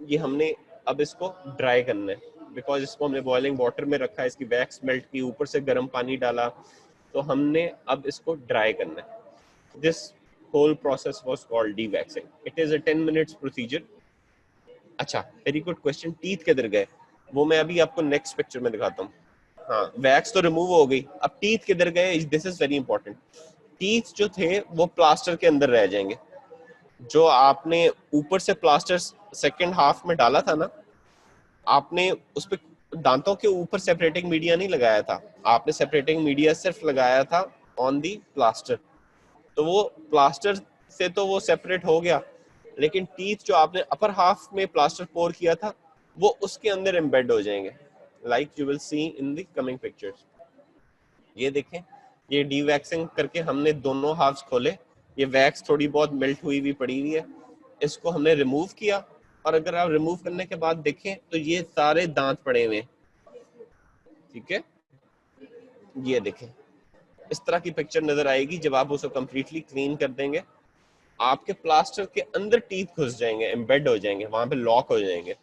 ये हमने अब इसको ड्राई करना है, बिकॉज इसको हमने बॉइलिंग वाटर में रखा है, इसकी वैक्स मेल्ट की, ऊपर से गर्म पानी डाला, तो हमने अब इसको ड्राई करना है। This whole process was called dewaxing. It is a 10 minutes procedure. अच्छा, वेरी गुड क्वेश्चन, टीथ किधर गए? वो मैं अभी आपको नेक्स्ट पिक्चर में दिखाता हूँ। हाँ, वैक्स तो रिमूव हो गई, अब टीथ किधर गए? This is very important. Teeth जो थे वो प्लास्टर के अंदर रह जाएंगे। जो आपने ऊपर से प्लास्टर सेकंड हाफ में डाला था ना, आपने उस पे दांतों के ऊपर सेपरेटिंग मीडिया नहीं लगाया था, आपने सेपरेटिंग मीडिया सिर्फ लगाया था ऑन दी प्लास्टर। तो वो प्लास्टर से तो वो सेपरेट हो गया, लेकिन टीथ जो आपने अपर हाफ में प्लास्टर पोर किया था वो उसके अंदर एम्बेड हो जाएंगे, like you will see in the coming pictures. ये देखें, ये डीवैक्सिंग करके हमने दोनों हाफ्स खोले, ये वैक्स थोड़ी बहुत मेल्ट हुई भी पड़ी हुई है, इसको हमने रिमूव किया। और अगर आप रिमूव करने के बाद देखें तो ये सारे दांत पड़े हुए हैं, ठीक है। ये देखें, इस तरह की पिक्चर नजर आएगी जब आप उसको कंप्लीटली क्लीन कर देंगे। आपके प्लास्टर के अंदर टीथ घुस जाएंगे, एम्बेड हो जाएंगे, वहां पे लॉक हो जाएंगे,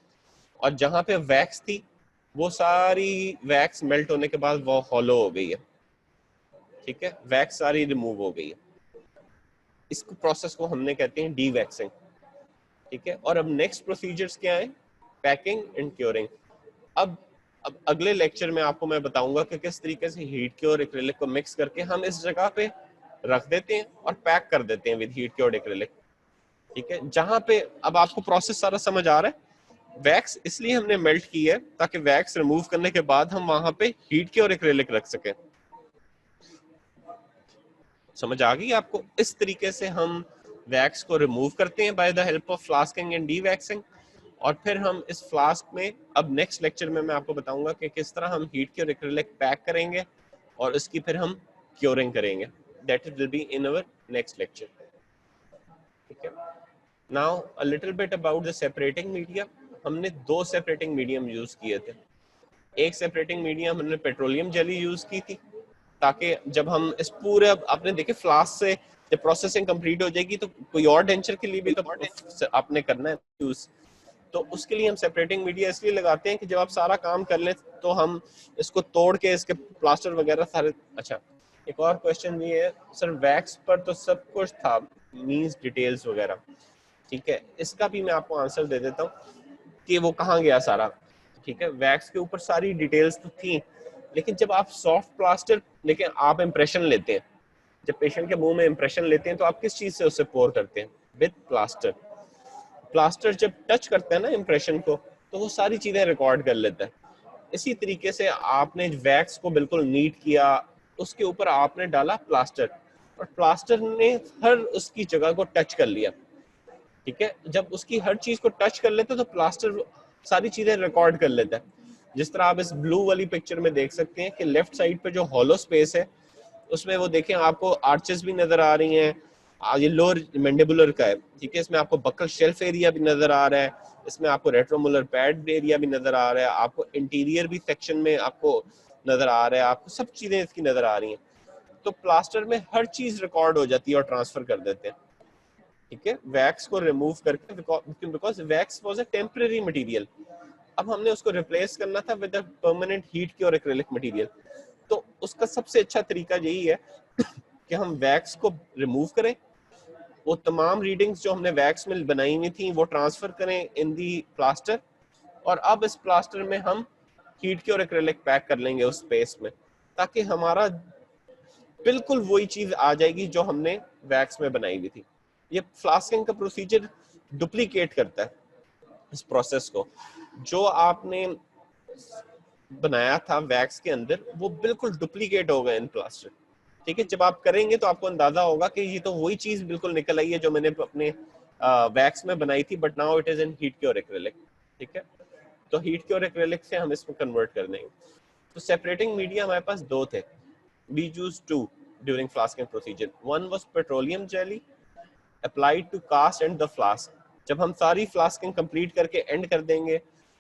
और जहां पे वैक्स थी वो सारी वैक्स मेल्ट होने के बाद वो हॉलो हो गई है, ठीक है। वैक्स सारी रिमूव हो गई है। इस प्रोसेस को हमने कहते हैं डीवैक्सिंग, ठीक है। और अब नेक्स्ट प्रोसीजर्स क्या है? Packing and curing. अब अगले लेक्चर में आपको मैं बताऊंगा कि किस तरीके से हीट क्योर एक्रिलिक को मिक्स करके हम इस जगह पे रख देते हैं और पैक कर देते हैं विद हीट क्योर्ड एक्रिलिक, ठीक है। जहां पे अब आपको प्रोसेस सारा समझ आ रहा है। वैक्स इसलिए हमने मेल्ट की है ताकि वैक्स रिमूव करने के बाद हम वहां पे हीट क्योर एक्रिलिक रख सकें। समझ आ गई आपको? इस तरीके से हम वैक्स को रिमूव करते हैं by the help of flasking and dewaxing, और फिर हम इस फ्लास्क में अब नेक्स्ट लेक्चर में मैं आपको बताऊंगा कि किस तरह हम हीट क्योर एक्रिलिक पैक करेंगे और इसकी फिर हम क्योरिंग करेंगे. That will be in our next lecture. ठीक है. Now a little bit about the separating media. हमने 2 सेपरेटिंग मीडियम यूज किए थे. एक सेपरेटिंग मीडियम हमने पेट्रोलियम जेली यूज की थी ताकि जब हम इस पूरे आपने देखे फ्लास्क से जब प्रोसेसिंग कंप्लीट हो जाएगी तो कोई और डेंचर के लिए भी तो आपने करना है यूज. तो उसके लिए हम सेपरेटिंग मीडिया इसलिए लगाते हैं कि जब आप सारा काम कर लें तो हम इसको तोड़ के इसके प्लास्टर वगैरह सारे. अच्छा, एक और क्वेश्चन ये है सर, वैक्स पर तो सब कुछ था, मींस डिटेल्स वगैरह. ठीक है, इसका भी मैं आपको आंसर दे देता हूँ कि वो कहाँ गया सारा. ठीक है, वैक्स के ऊपर सारी डिटेल्स तो थी, लेकिन जब आप सॉफ्ट प्लास्टर लेकिन आप इम्प्रेशन लेते हैं, जब पेशेंट के मुंह में इम्प्रेशन लेते हैं तो आप किस चीज से उससे पोर करते हैं? With plaster. प्लास्टर जब टच करता है ना इम्प्रेशन को तो वो सारी चीजें रिकॉर्ड कर लेता है. इसी तरीके से आपने वैक्स को बिल्कुल नीट किया, उसके ऊपर आपने डाला प्लास्टर और प्लास्टर ने हर उसकी जगह को टच कर लिया. ठीक है, जब उसकी हर चीज को टच कर लेते तो प्लास्टर सारी चीजें रिकॉर्ड कर लेता है. जिस तरह आप इस ब्लू वाली पिक्चर में देख सकते हैं कि लेफ्ट साइड पे जो हॉलो स्पेस है उसमें वो देखें आपको आर्चेस भी नजर आ रही हैं. ये लोअर मैंडिबुलर का है. ठीक है, इसमें आपको बकल शेल्फ एरिया भी नजर आ रहा है, इसमें आपको रेट्रोमुलर पैड एरिया भी नजर आ रहा है, आपको इंटीरियर भी सेक्शन में आपको नजर आ रहा है, आपको सब चीजें इसकी नजर आ रही हैं. तो प्लास्टर में हर चीज रिकॉर्ड हो जाती है और ट्रांसफर कर देते हैं. ठीक है, वैक्स को रिमूव करके because wax was a temporary material. अब हमने उसको रिप्लेस करना था with a permanent heat cure acrylic material. तो उसका सबसे अच्छा तरीका यही है कि हम वैक्स को रिमूव करें, वो तमाम रीडिंग्स जो हमने वैक्स में बनाई हुई थी वो ट्रांसफर करें इन दी प्लास्टर, और अब इस प्लास्टर में हम हीट क्योर एक्रिलिक पैक कर लेंगे उस स्पेस में, ताकि हमारा बिल्कुल वही चीज आ जाएगी जो हमने वैक्स में बनाई हुई थी. ये फ्लास्किंग का प्रोसीजर डुप्लीकेट करता है इस प्रोसेस को. जो आपने बनाया था वैक्स के अंदर वो बिल्कुल डुप्लीकेट हो गए इन प्लास्टर. ठीक है, जब आप करेंगे तो आपको अंदाजा होगा कि ये तो वही चीज बिल्कुल निकल आई है जो मैंने अपने वैक्स में बनाई थी, but now it is in heat cure acrylic. ठीक है, तो हीट क्योर एक्रिलिक से हम इसको कन्वर्ट कर देंगे. तो सेपरेटिंग मीडिया हमारे पास 2 थे. We used 2 during flasking procedure. One was petroleum jelly applied to cast and the flask. जब हम सारी फ्लास्किंग कंप्लीट करके एंड कर देंगे,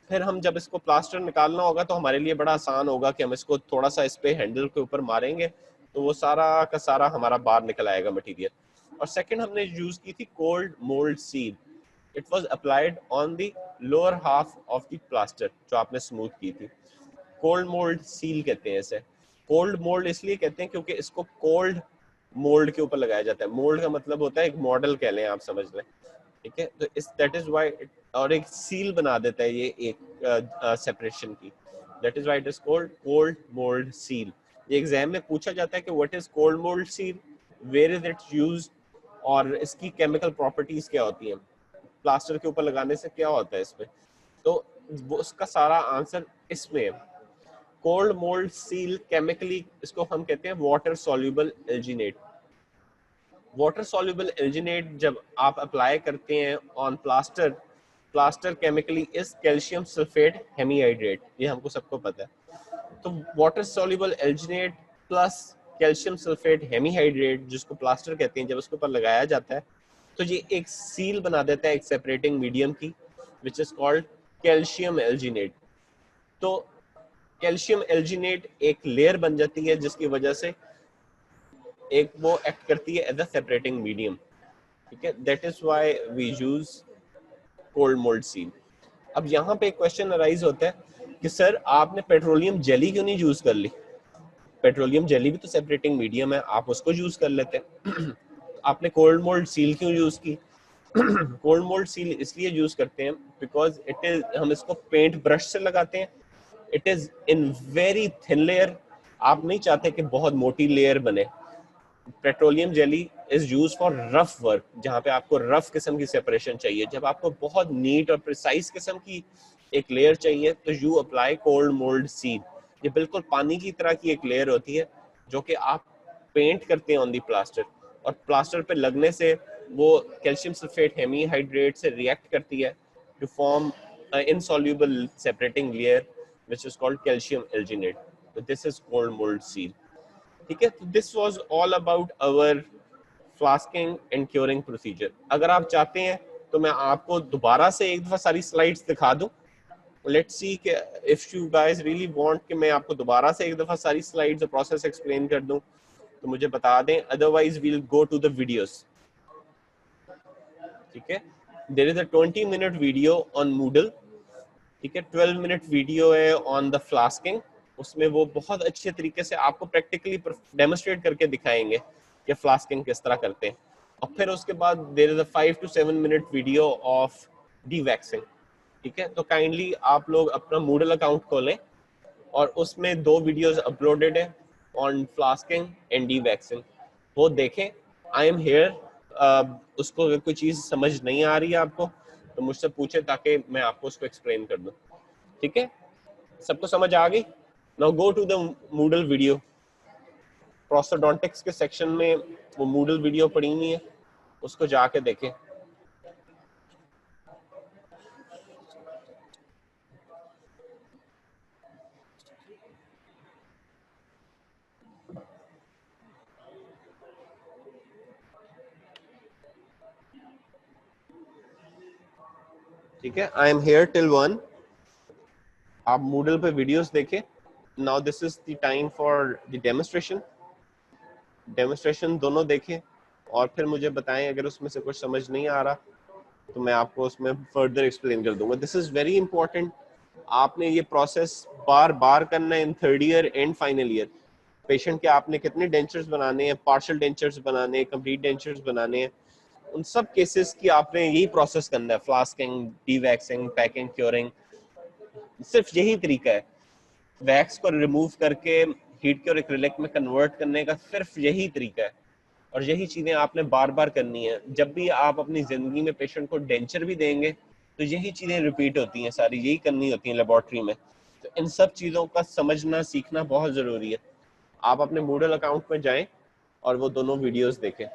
फिर हम जब इसको प्लास्टर निकालना होगा तो हमारे लिए बड़ा आसान होगा कि हम इसको थोड़ा सा इस पे हैंडल के ऊपर मारेंगे तो वो सारा का सारा हमारा बाहर निकल आएगा मटेरियल. और सेकंड हमने यूज की थी cold mould seal. It was applied on the lower half of the plaster जो आपने स्मूथ की थी. कोल्ड मोल्ड सील कहते हैं इसे. कोल्ड मोल्ड इसलिए कहते हैं क्योंकि इसको कोल्ड मोल्ड के ऊपर लगाया जाता है. मोल्ड का मतलब होता है एक मॉडल कह लें, आप समझ लें. ठीक है, तो इस दैट इज व्हाई और एक सील बना देता है ये एक सेपरेशन की. That is why it is called cold mould seal. ये एग्जाम में पूछा जाता है कि what is cold mould seal, where is it used और इसकी केमिकल प्रॉपर्टीज क्या होती हैं, प्लास्टर के ऊपर लगाने से क्या होता है इसमें. तो वो उसका सारा आंसर इसमें है. कोल्ड मोल्ड सील केमिकली इसको हम कहते हैं water soluble alginate. Water soluble alginate जब आप अप्लाई करते हैं on plaster, plaster chemically is calcium sulphate hemihydrate, ये हमको सबको पता है. तो water soluble alginate plus calcium sulphate hemihydrate जिसको प्लास्टर कहते हैं, जब उसके ऊपर लगाया जाता है तो ये एक सील बना देता है एक सेपरेटिंग मीडियम की, which is called calcium alginate. तो कैल्शियम एल्जिनेट एक लेयर बन जाती है जिसकी वजह से एक वो एक्ट करती है एज अ सेपरेटिंग मीडियम. ठीक है, that is why we use cold mould seal. अब यहाँ पे एक क्वेश्चन अराइज होता है कि सर आपने पेट्रोलियम जेली क्यों नहीं यूज कर ली? पेट्रोलियम जेली भी तो सेपरेटिंग मीडियम है, आप उसको यूज कर लेते हैं. आपने कोल्ड मोल्ड सील क्यों यूज की? कोल्ड मोल्ड सील इसलिए यूज करते हैं बिकॉज इट इज, हम इसको पेंट ब्रश से लगाते हैं. It is in very thin layer. आप नहीं चाहते कि बहुत मोटी लेयर बने. Petroleum jelly is use for rough work, जहां पे आपको रफ किस्म की सेपरेशन चाहिए. जब आपको बहुत नीट और प्रिसाइज किस्म की एक लेयर चाहिए तो you apply cold mould seal. ये बिल्कुल पानी की तरह की एक लेयर होती है जो कि आप पेंट करते हैं ऑन दी प्लास्टर, और प्लास्टर पे लगने से वो कैल्शियम सल्फेट हेमीहाइड्रेट से रिएक्ट करती है to form insoluble separating layer which is called calcium alginate. So this is called mold seal. ठीक है, तो this was all about our flasking and curing procedure. अगर आप चाहते हैं तो मैं आपको दोबारा से एक दफा सारी स्लाइड्स दिखा दूं. Let's see कि if you guys really want कि मैं आपको दोबारा से एक दफा सारी स्लाइड्स और प्रोसेस एक्सप्लेन कर दूं तो मुझे बता दें, otherwise we'll go to the videos. ठीक है, there is a 20-minute video on Moodle. ठीक है, 12-minute वीडियो है ऑन द फ्लास्किंग. उसमें वो बहुत अच्छे तरीके से आपको प्रैक्टिकली डेमोस्ट्रेट करके दिखाएंगे कि फ्लास्किंग किस तरह करते हैं. और फिर उसके बाद there is a 5 to 7 minute video of dewaxing. ठीक है, तो काइंडली आप लोग अपना मूडल अकाउंट खोलें और उसमें 2 वीडियोस अपलोडेड है ऑन फ्लास्किंग एंड डीवैक्सिंग, वो देखें. I am here. उसको अगर कोई चीज़ समझ नहीं आ रही है आपको तो मुझसे पूछे ताकि मैं आपको उसको एक्सप्लेन कर दूं. ठीक है, सबको समझ आ गई? Now go to the Moodle video. Prosthodontics के सेक्शन में वो मूडल वीडियो पड़ी हुई है, उसको जाके देखें. ठीक है, आई एम हेयर टिल 1. आप मूडल पे वीडियोस देखें. Now this is the time for the demonstration. Demonstration दोनों देखें और फिर मुझे बताएं अगर उसमें से कुछ समझ नहीं आ रहा तो मैं आपको उसमें फर्दर एक्सप्लेन कर दूंगा. This is very important. आपने ये प्रोसेस बार बार करना है इन 3rd year and final year. Patient के आपने कितने डेंचर्स बनाने हैं, पार्शियल डेंचर्स बनाने हैं, कंप्लीट डेंचर्स बनाने हैं, उन सब केसेस की आपने यही प्रोसेस करना है. फ्लास्किंग, डीवैक्सिंग, पैकिंग, क्योरिंग, सिर्फ यही तरीका है. वैक्स को रिमूव करके हीट क्योर एक्रिलिक में कन्वर्ट करने का सिर्फ यही तरीका है और यही चीजें आपने बार बार करनी है. जब भी आप अपनी जिंदगी में पेशेंट को डेंचर भी देंगे तो यही चीजें रिपीट होती हैं सारी, यही करनी होती हैं लेबोरेटरी में. तो इन सब चीजों का समझना सीखना बहुत जरूरी है. आप अपने मूडल अकाउंट में जाएं और वो दोनों वीडियोस देखें.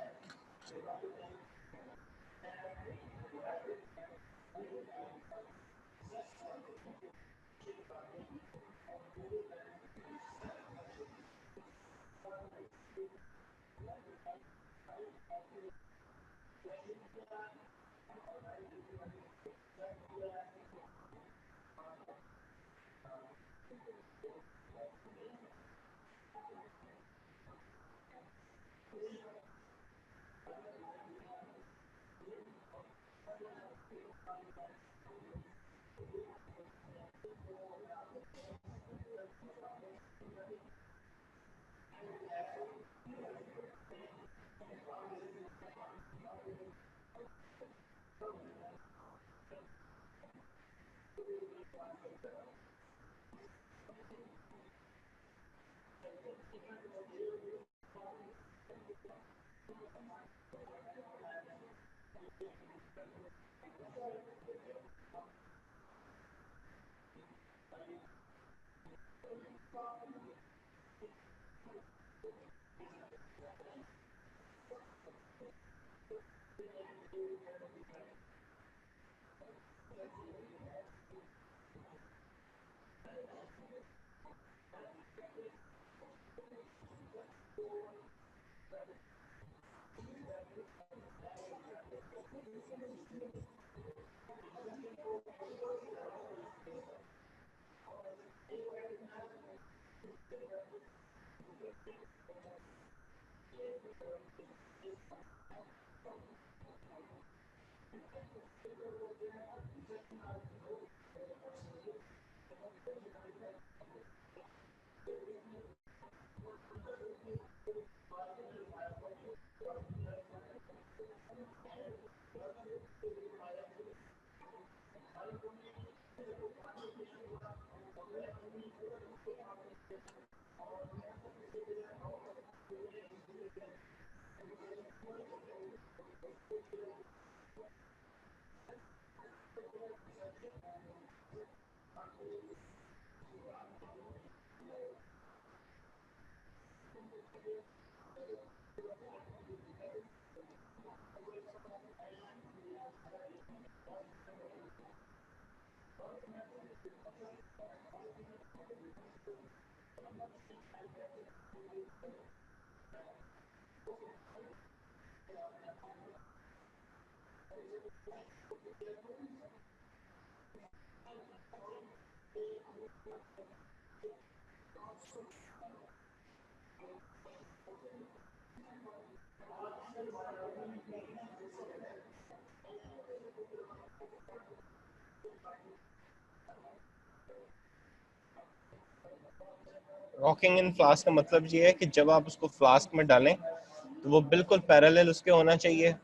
रॉकिंग इन फ्लास्क का मतलब ये है कि जब आप उसको फ्लास्क में डालें तो वो बिल्कुल पैरेलल उसके होना चाहिए,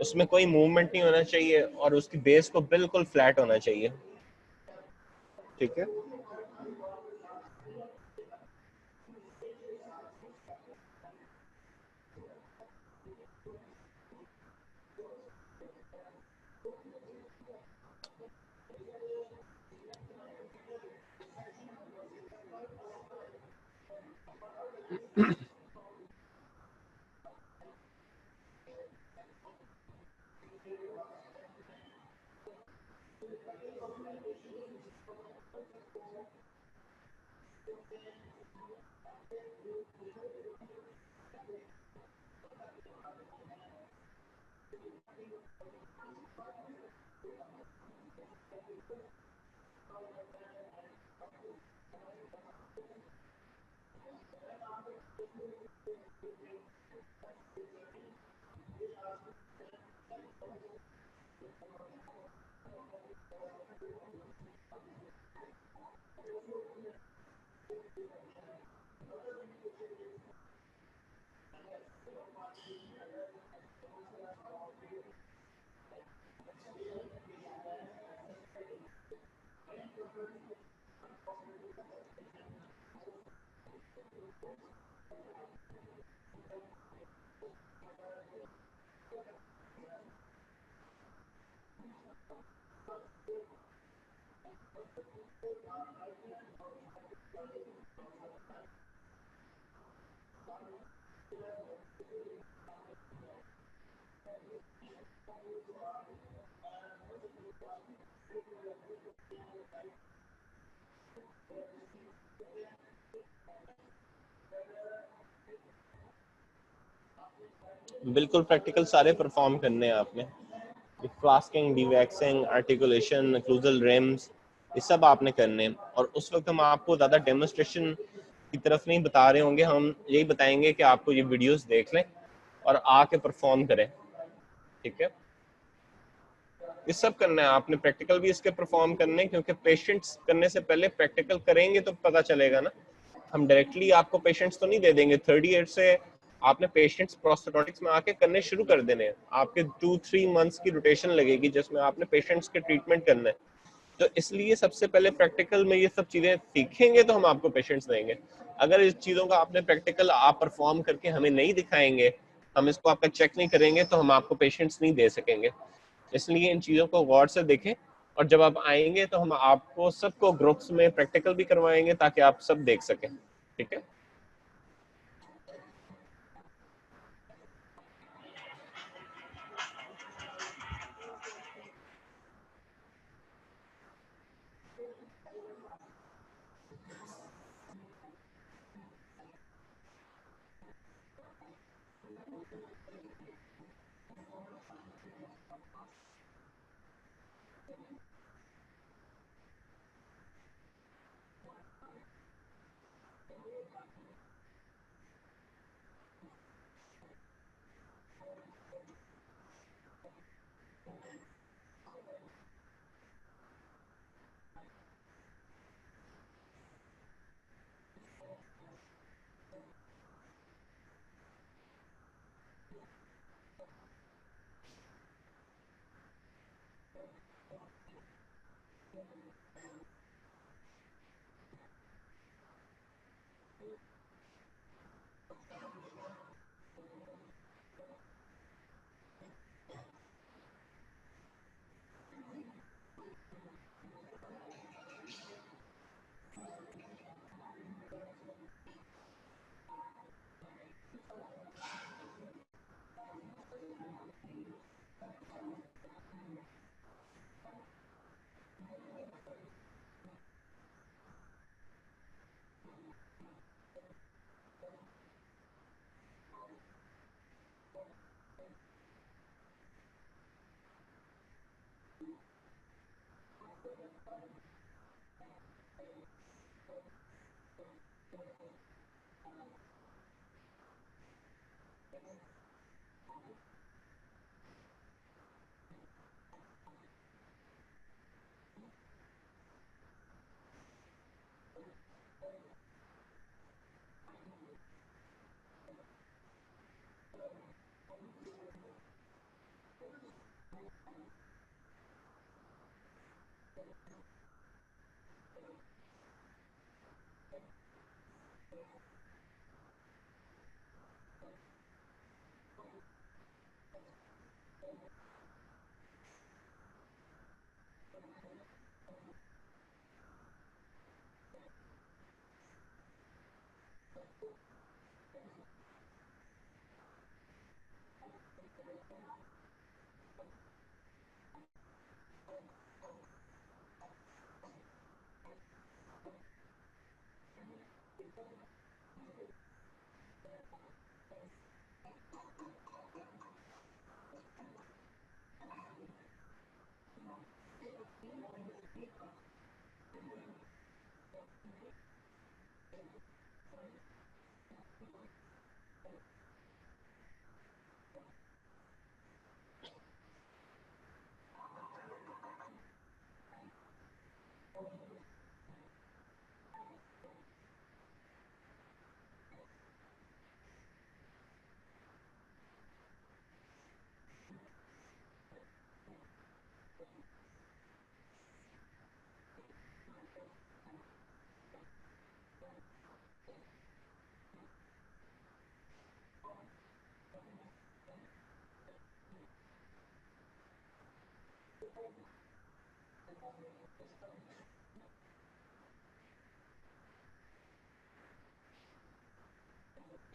उसमें कोई मूवमेंट नहीं होना चाहिए और उसकी बेस को बिल्कुल फ्लैट होना चाहिए। ठीक है, बिल्कुल प्रैक्टिकल सारे परफॉर्म करने हैं आपने, फ्लास्किंग, डीवैक्सिंग, आर्टिकुलेशन, ओक्लूजल रिम्स, ये सब आपने करने हैं। और उस वक्त हम आपको ज़्यादा डेमोन्स्ट्रेशन की तरफ नहीं बता रहे होंगे, हम यही बताएंगे कि आपको ये वीडियोस देख लें और आके परफॉर्म करें। ठीक है, ये सब करना है आपने, प्रैक्टिकल भी इसके परफॉर्म करने हैं, क्योंकि पेशेंट्स करने से पहले प्रैक्टिकल करेंगे तो पता चलेगा ना। हम डायरेक्टली आपको पेशेंट्स तो नहीं दे देंगे। 30 ईयर से आपने पेशेंट्स प्रोस्थेटिक्स में आके करने शुरू कर देने हैं। आपके 2-3 मंथ्स की रोटेशन लगेगी जिसमें आपने पेशेंट्स के ट्रीटमेंट करना है। तो इसलिए सबसे पहले प्रैक्टिकल में ये सब चीजें सीखेंगे तो हम आपको पेशेंट्स देंगे। अगर इस चीजों का आपने प्रैक्टिकल आप परफॉर्म करके हमें नहीं दिखाएंगे, हम इसको आपका चेक नहीं करेंगे, तो हम आपको पेशेंट्स नहीं दे सकेंगे। इसलिए इन चीजों को गौर से देखें, और जब आप आएंगे तो हम आपको सबको ग्रुप्स में प्रैक्टिकल भी करवाएंगे ताकि आप सब देख सकें। ठीक है,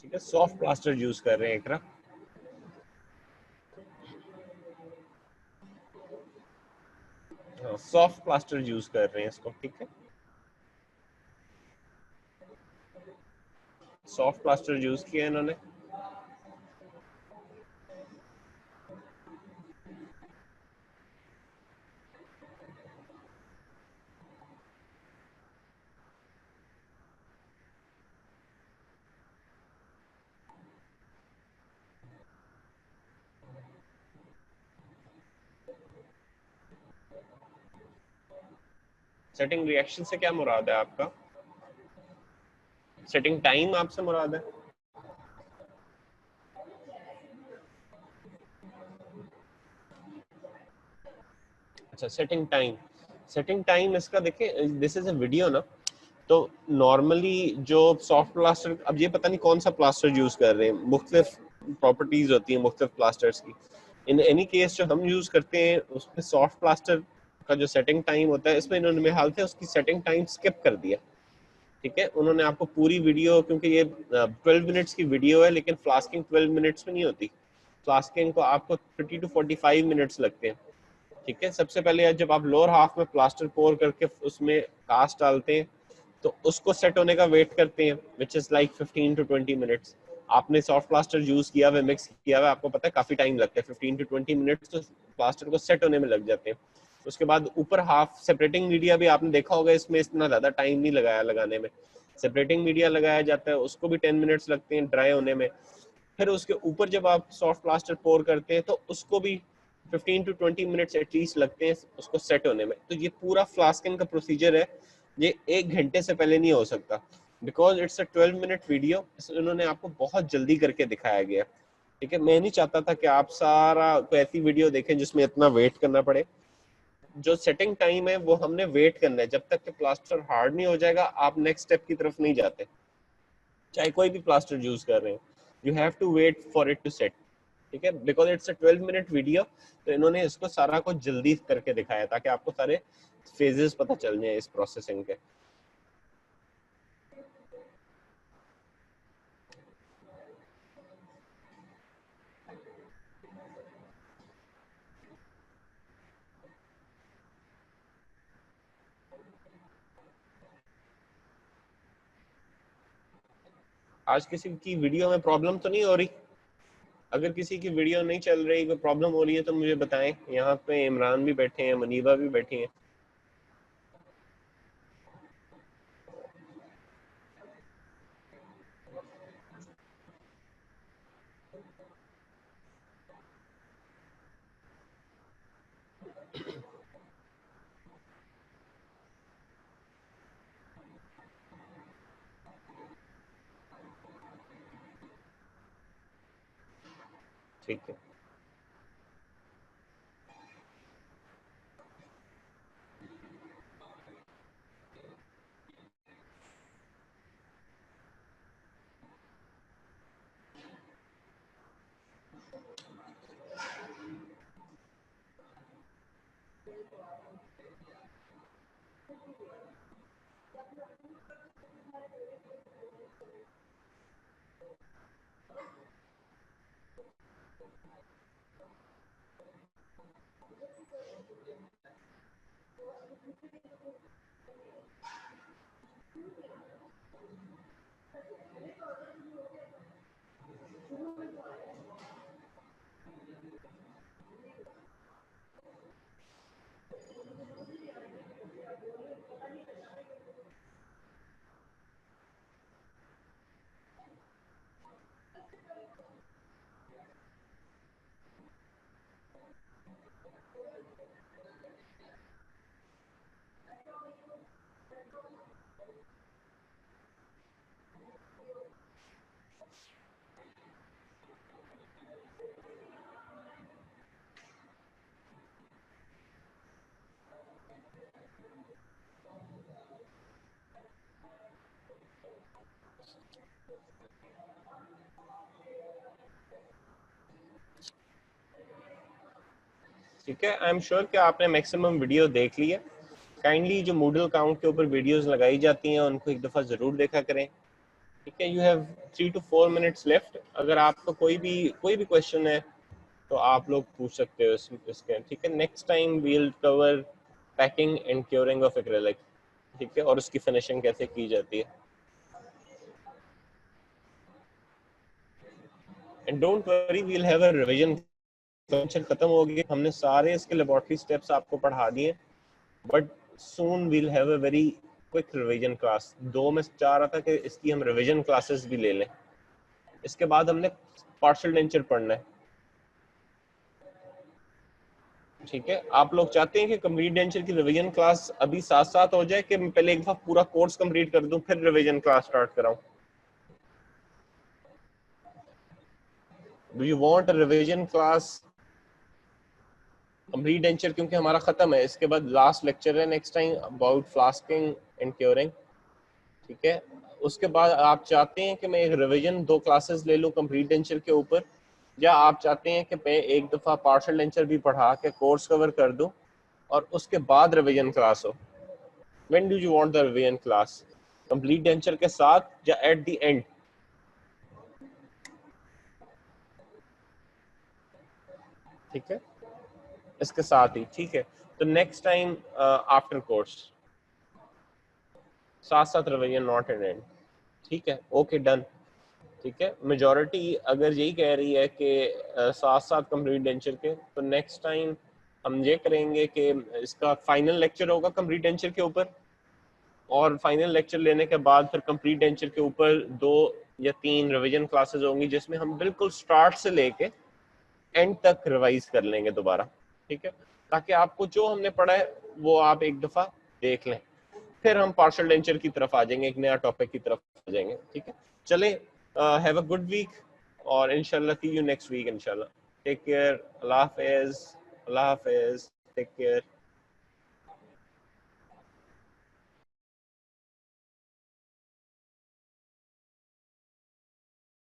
ठीक है, सॉफ्ट प्लास्टर यूज कर रहे हैं एकरा। हाँ, सॉफ्ट प्लास्टर यूज कर रहे हैं इसको, ठीक है, सॉफ्ट प्लास्टर यूज किया इन्होंने। सेटिंग रिएक्शन से क्या मुराद है आपका? सेटिंग टाइम आपसे मुराद है? अच्छा, सेटिंग टाइम, सेटिंग टाइम इसका देखिए, दिस इज अ वीडियो ना, तो नॉर्मली जो सॉफ्ट प्लास्टर, अब ये पता नहीं कौन सा प्लास्टर यूज कर रहे हैं, मुख्तलिफ प्रॉपर्टीज होती हैं मुख्तलिफ प्लास्टर्स की। इन एनी केस जो हम यूज करते हैं उसमें सॉफ्ट प्लास्टर का जो सेटिंग टाइम होता है, इसमें इन्होंने मेरे ख्याल से उसकी सेटिंग टाइम स्किप कर दिया। ठीक है, उन्होंने आपको पूरी वीडियो, क्योंकि ये 12 मिनट्स की वीडियो है, लेकिन फ्लास्किंग 12 मिनट्स में नहीं होती, फ्लास्किंग को आपको 30 to 45 मिनट्स लगते हैं। ठीक है, सबसे पहले जब आप लोअर हाफ में प्लास्टर पोर करके उसमें कास्ट डालते हैं तो उसको सेट होने का वेट करते हैं, which is like 15 to 20 minutes. आपने सॉफ्ट प्लास्टर यूज किया हुआ, मिक्स किया हुआ, आपको पता है काफी टाइम लगता है, 15 to 20 मिनट्स तो प्लास्टर को सेट होने में लग जाते हैं। उसके बाद ऊपर हाफ सेपरेटिंग मीडिया भी आपने देखा होगा, इसमें इतना ज्यादा टाइम नहीं लगाया लगाने में, सेपरेटिंग मीडिया लगाया जाता है, उसको भी 10 मिनट्स लगते हैं ड्राई होने में। फिर उसके ऊपर जब आप सॉफ्ट प्लास्टर पोर करते हैं तो उसको भी 15 to 20 मिनट्स एटलीस्ट लगते हैं उसको सेट होने में। तो ये पूरा फ्लास्किंग का प्रोसीजर है, ये 1 घंटे से पहले नहीं हो सकता, because it's a 12 minute video, इन्होंने आपको बहुत जल्दी करके दिखाया गया। ठीक है, मैं नहीं चाहता था कि आप सारा कोई ऐसी वीडियो देखें जिसमें इतना वेट करना पड़े। जो सेटिंग टाइम है वो हमने वेट करना है, जब तक कि प्लास्टर हार्ड नहीं हो जाएगा आप नेक्स्ट स्टेप की तरफ नहीं जाते, चाहे कोई भी प्लास्टर यूज कर रहे हैं, you have to wait for it to set. ठीक है, because it's a 12 minute video, तो इन्होंने इसको सारा को जल्दी करके दिखाया ताकि आपको सारे फेजेस पता चल जाए इस प्रोसेसिंग के। आज किसी की वीडियो में प्रॉब्लम तो नहीं हो रही? अगर किसी की वीडियो नहीं चल रही, कोई प्रॉब्लम हो रही है तो मुझे बताएं। यहाँ पे इमरान भी बैठे हैं, मनीबा भी बैठी हैं। ठीक है। ठीक है, आई एम श्योर कि आपने मैक्सिमम वीडियो देख ली है। काइंडली जो मूडल अकाउंट के ऊपर वीडियोस लगाई जाती हैं उनको एक दफ़ा ज़रूर देखा करें। ठीक है, you have 3 to 4 minutes left. अगर आपको कोई भी क्वेश्चन है तो आप लोग पूछ सकते हो इसके। ठीक है, next time we will cover packing and curing of acrylic. ठीक है, और उसकी फिनिशिंग कैसे की जाती है। And don't worry, we will have a revision. Function खत्म हो गई, हमने सारे इसके लेबोरेटरी स्टेप्स आपको पढ़ा दिए, but soon we'll have a very quick revision class. 2 में चाह रहा था कि इसकी हम रिवीजन क्लासेस भी ले लें। इसके बाद हमने पार्शियल डेंचर पढ़ना है। ठीक है, आप लोग चाहते हैं कि कंप्लीट डेंचर की रिवीजन क्लास अभी साथ साथ हो जाए कि मैं पहले एक दफा पूरा कोर्स कंप्लीट कर दूं फिर रिवीजन क्लास स्टार्ट कराऊं? Do you want a revision class complete denture? क्योंकि हमारा खत्म है, इसके बाद लास्ट लेक्चर है next time about flasking and curing. ठीक है, उसके बाद आप चाहते हैं कि मैं एक रिवीजन 2 क्लासेस ले लूं कंप्लीट डेंचर के ऊपर, या आप चाहते हैं कि मैं एक दफा पार्शियल डेंचर भी पढ़ा के कोर्स कवर कर दूं और उसके बाद रिवीजन क्लास हो? When do you want the revision class? Complete denture के साथ या एट द एंड? ठीक है, इसके साथ ही। ठीक है, तो नेक्स्ट टाइम आफ्टर कोर्स साथ साथ रिवीजन, नॉट एट एंड। ठीक है, ओके, डन। ठीक है, मेजॉरिटी अगर यही कह रही है कि साथ साथ कंप्लीट डेंचर के, तो नेक्स्ट टाइम हम ये करेंगे कि इसका फाइनल लेक्चर होगा कंप्लीट डेंचर के ऊपर, और फाइनल लेक्चर लेने के बाद फिर कंप्लीट डेंचर के ऊपर 2 या 3 रिवीजन क्लासेस होंगी जिसमें हम बिल्कुल स्टार्ट से लेके एंड तक रिवाइज कर लेंगे दोबारा। ठीक है, ताकि आपको जो हमने पढ़ा है वो आप एक दफा देख लें, फिर हम पार्शियल डेंचर की तरफ आ जाएंगे, एक नया टॉपिक की तरफ आ जाएंगे। ठीक है, चले, हैव अ गुड वीक, और इंशाल्लाह सी यू नेक्स्ट वीक इंशाल्लाह। टेक केयर, अल्लाह हाफिज, अल्लाह हाफिज, टेक केयर।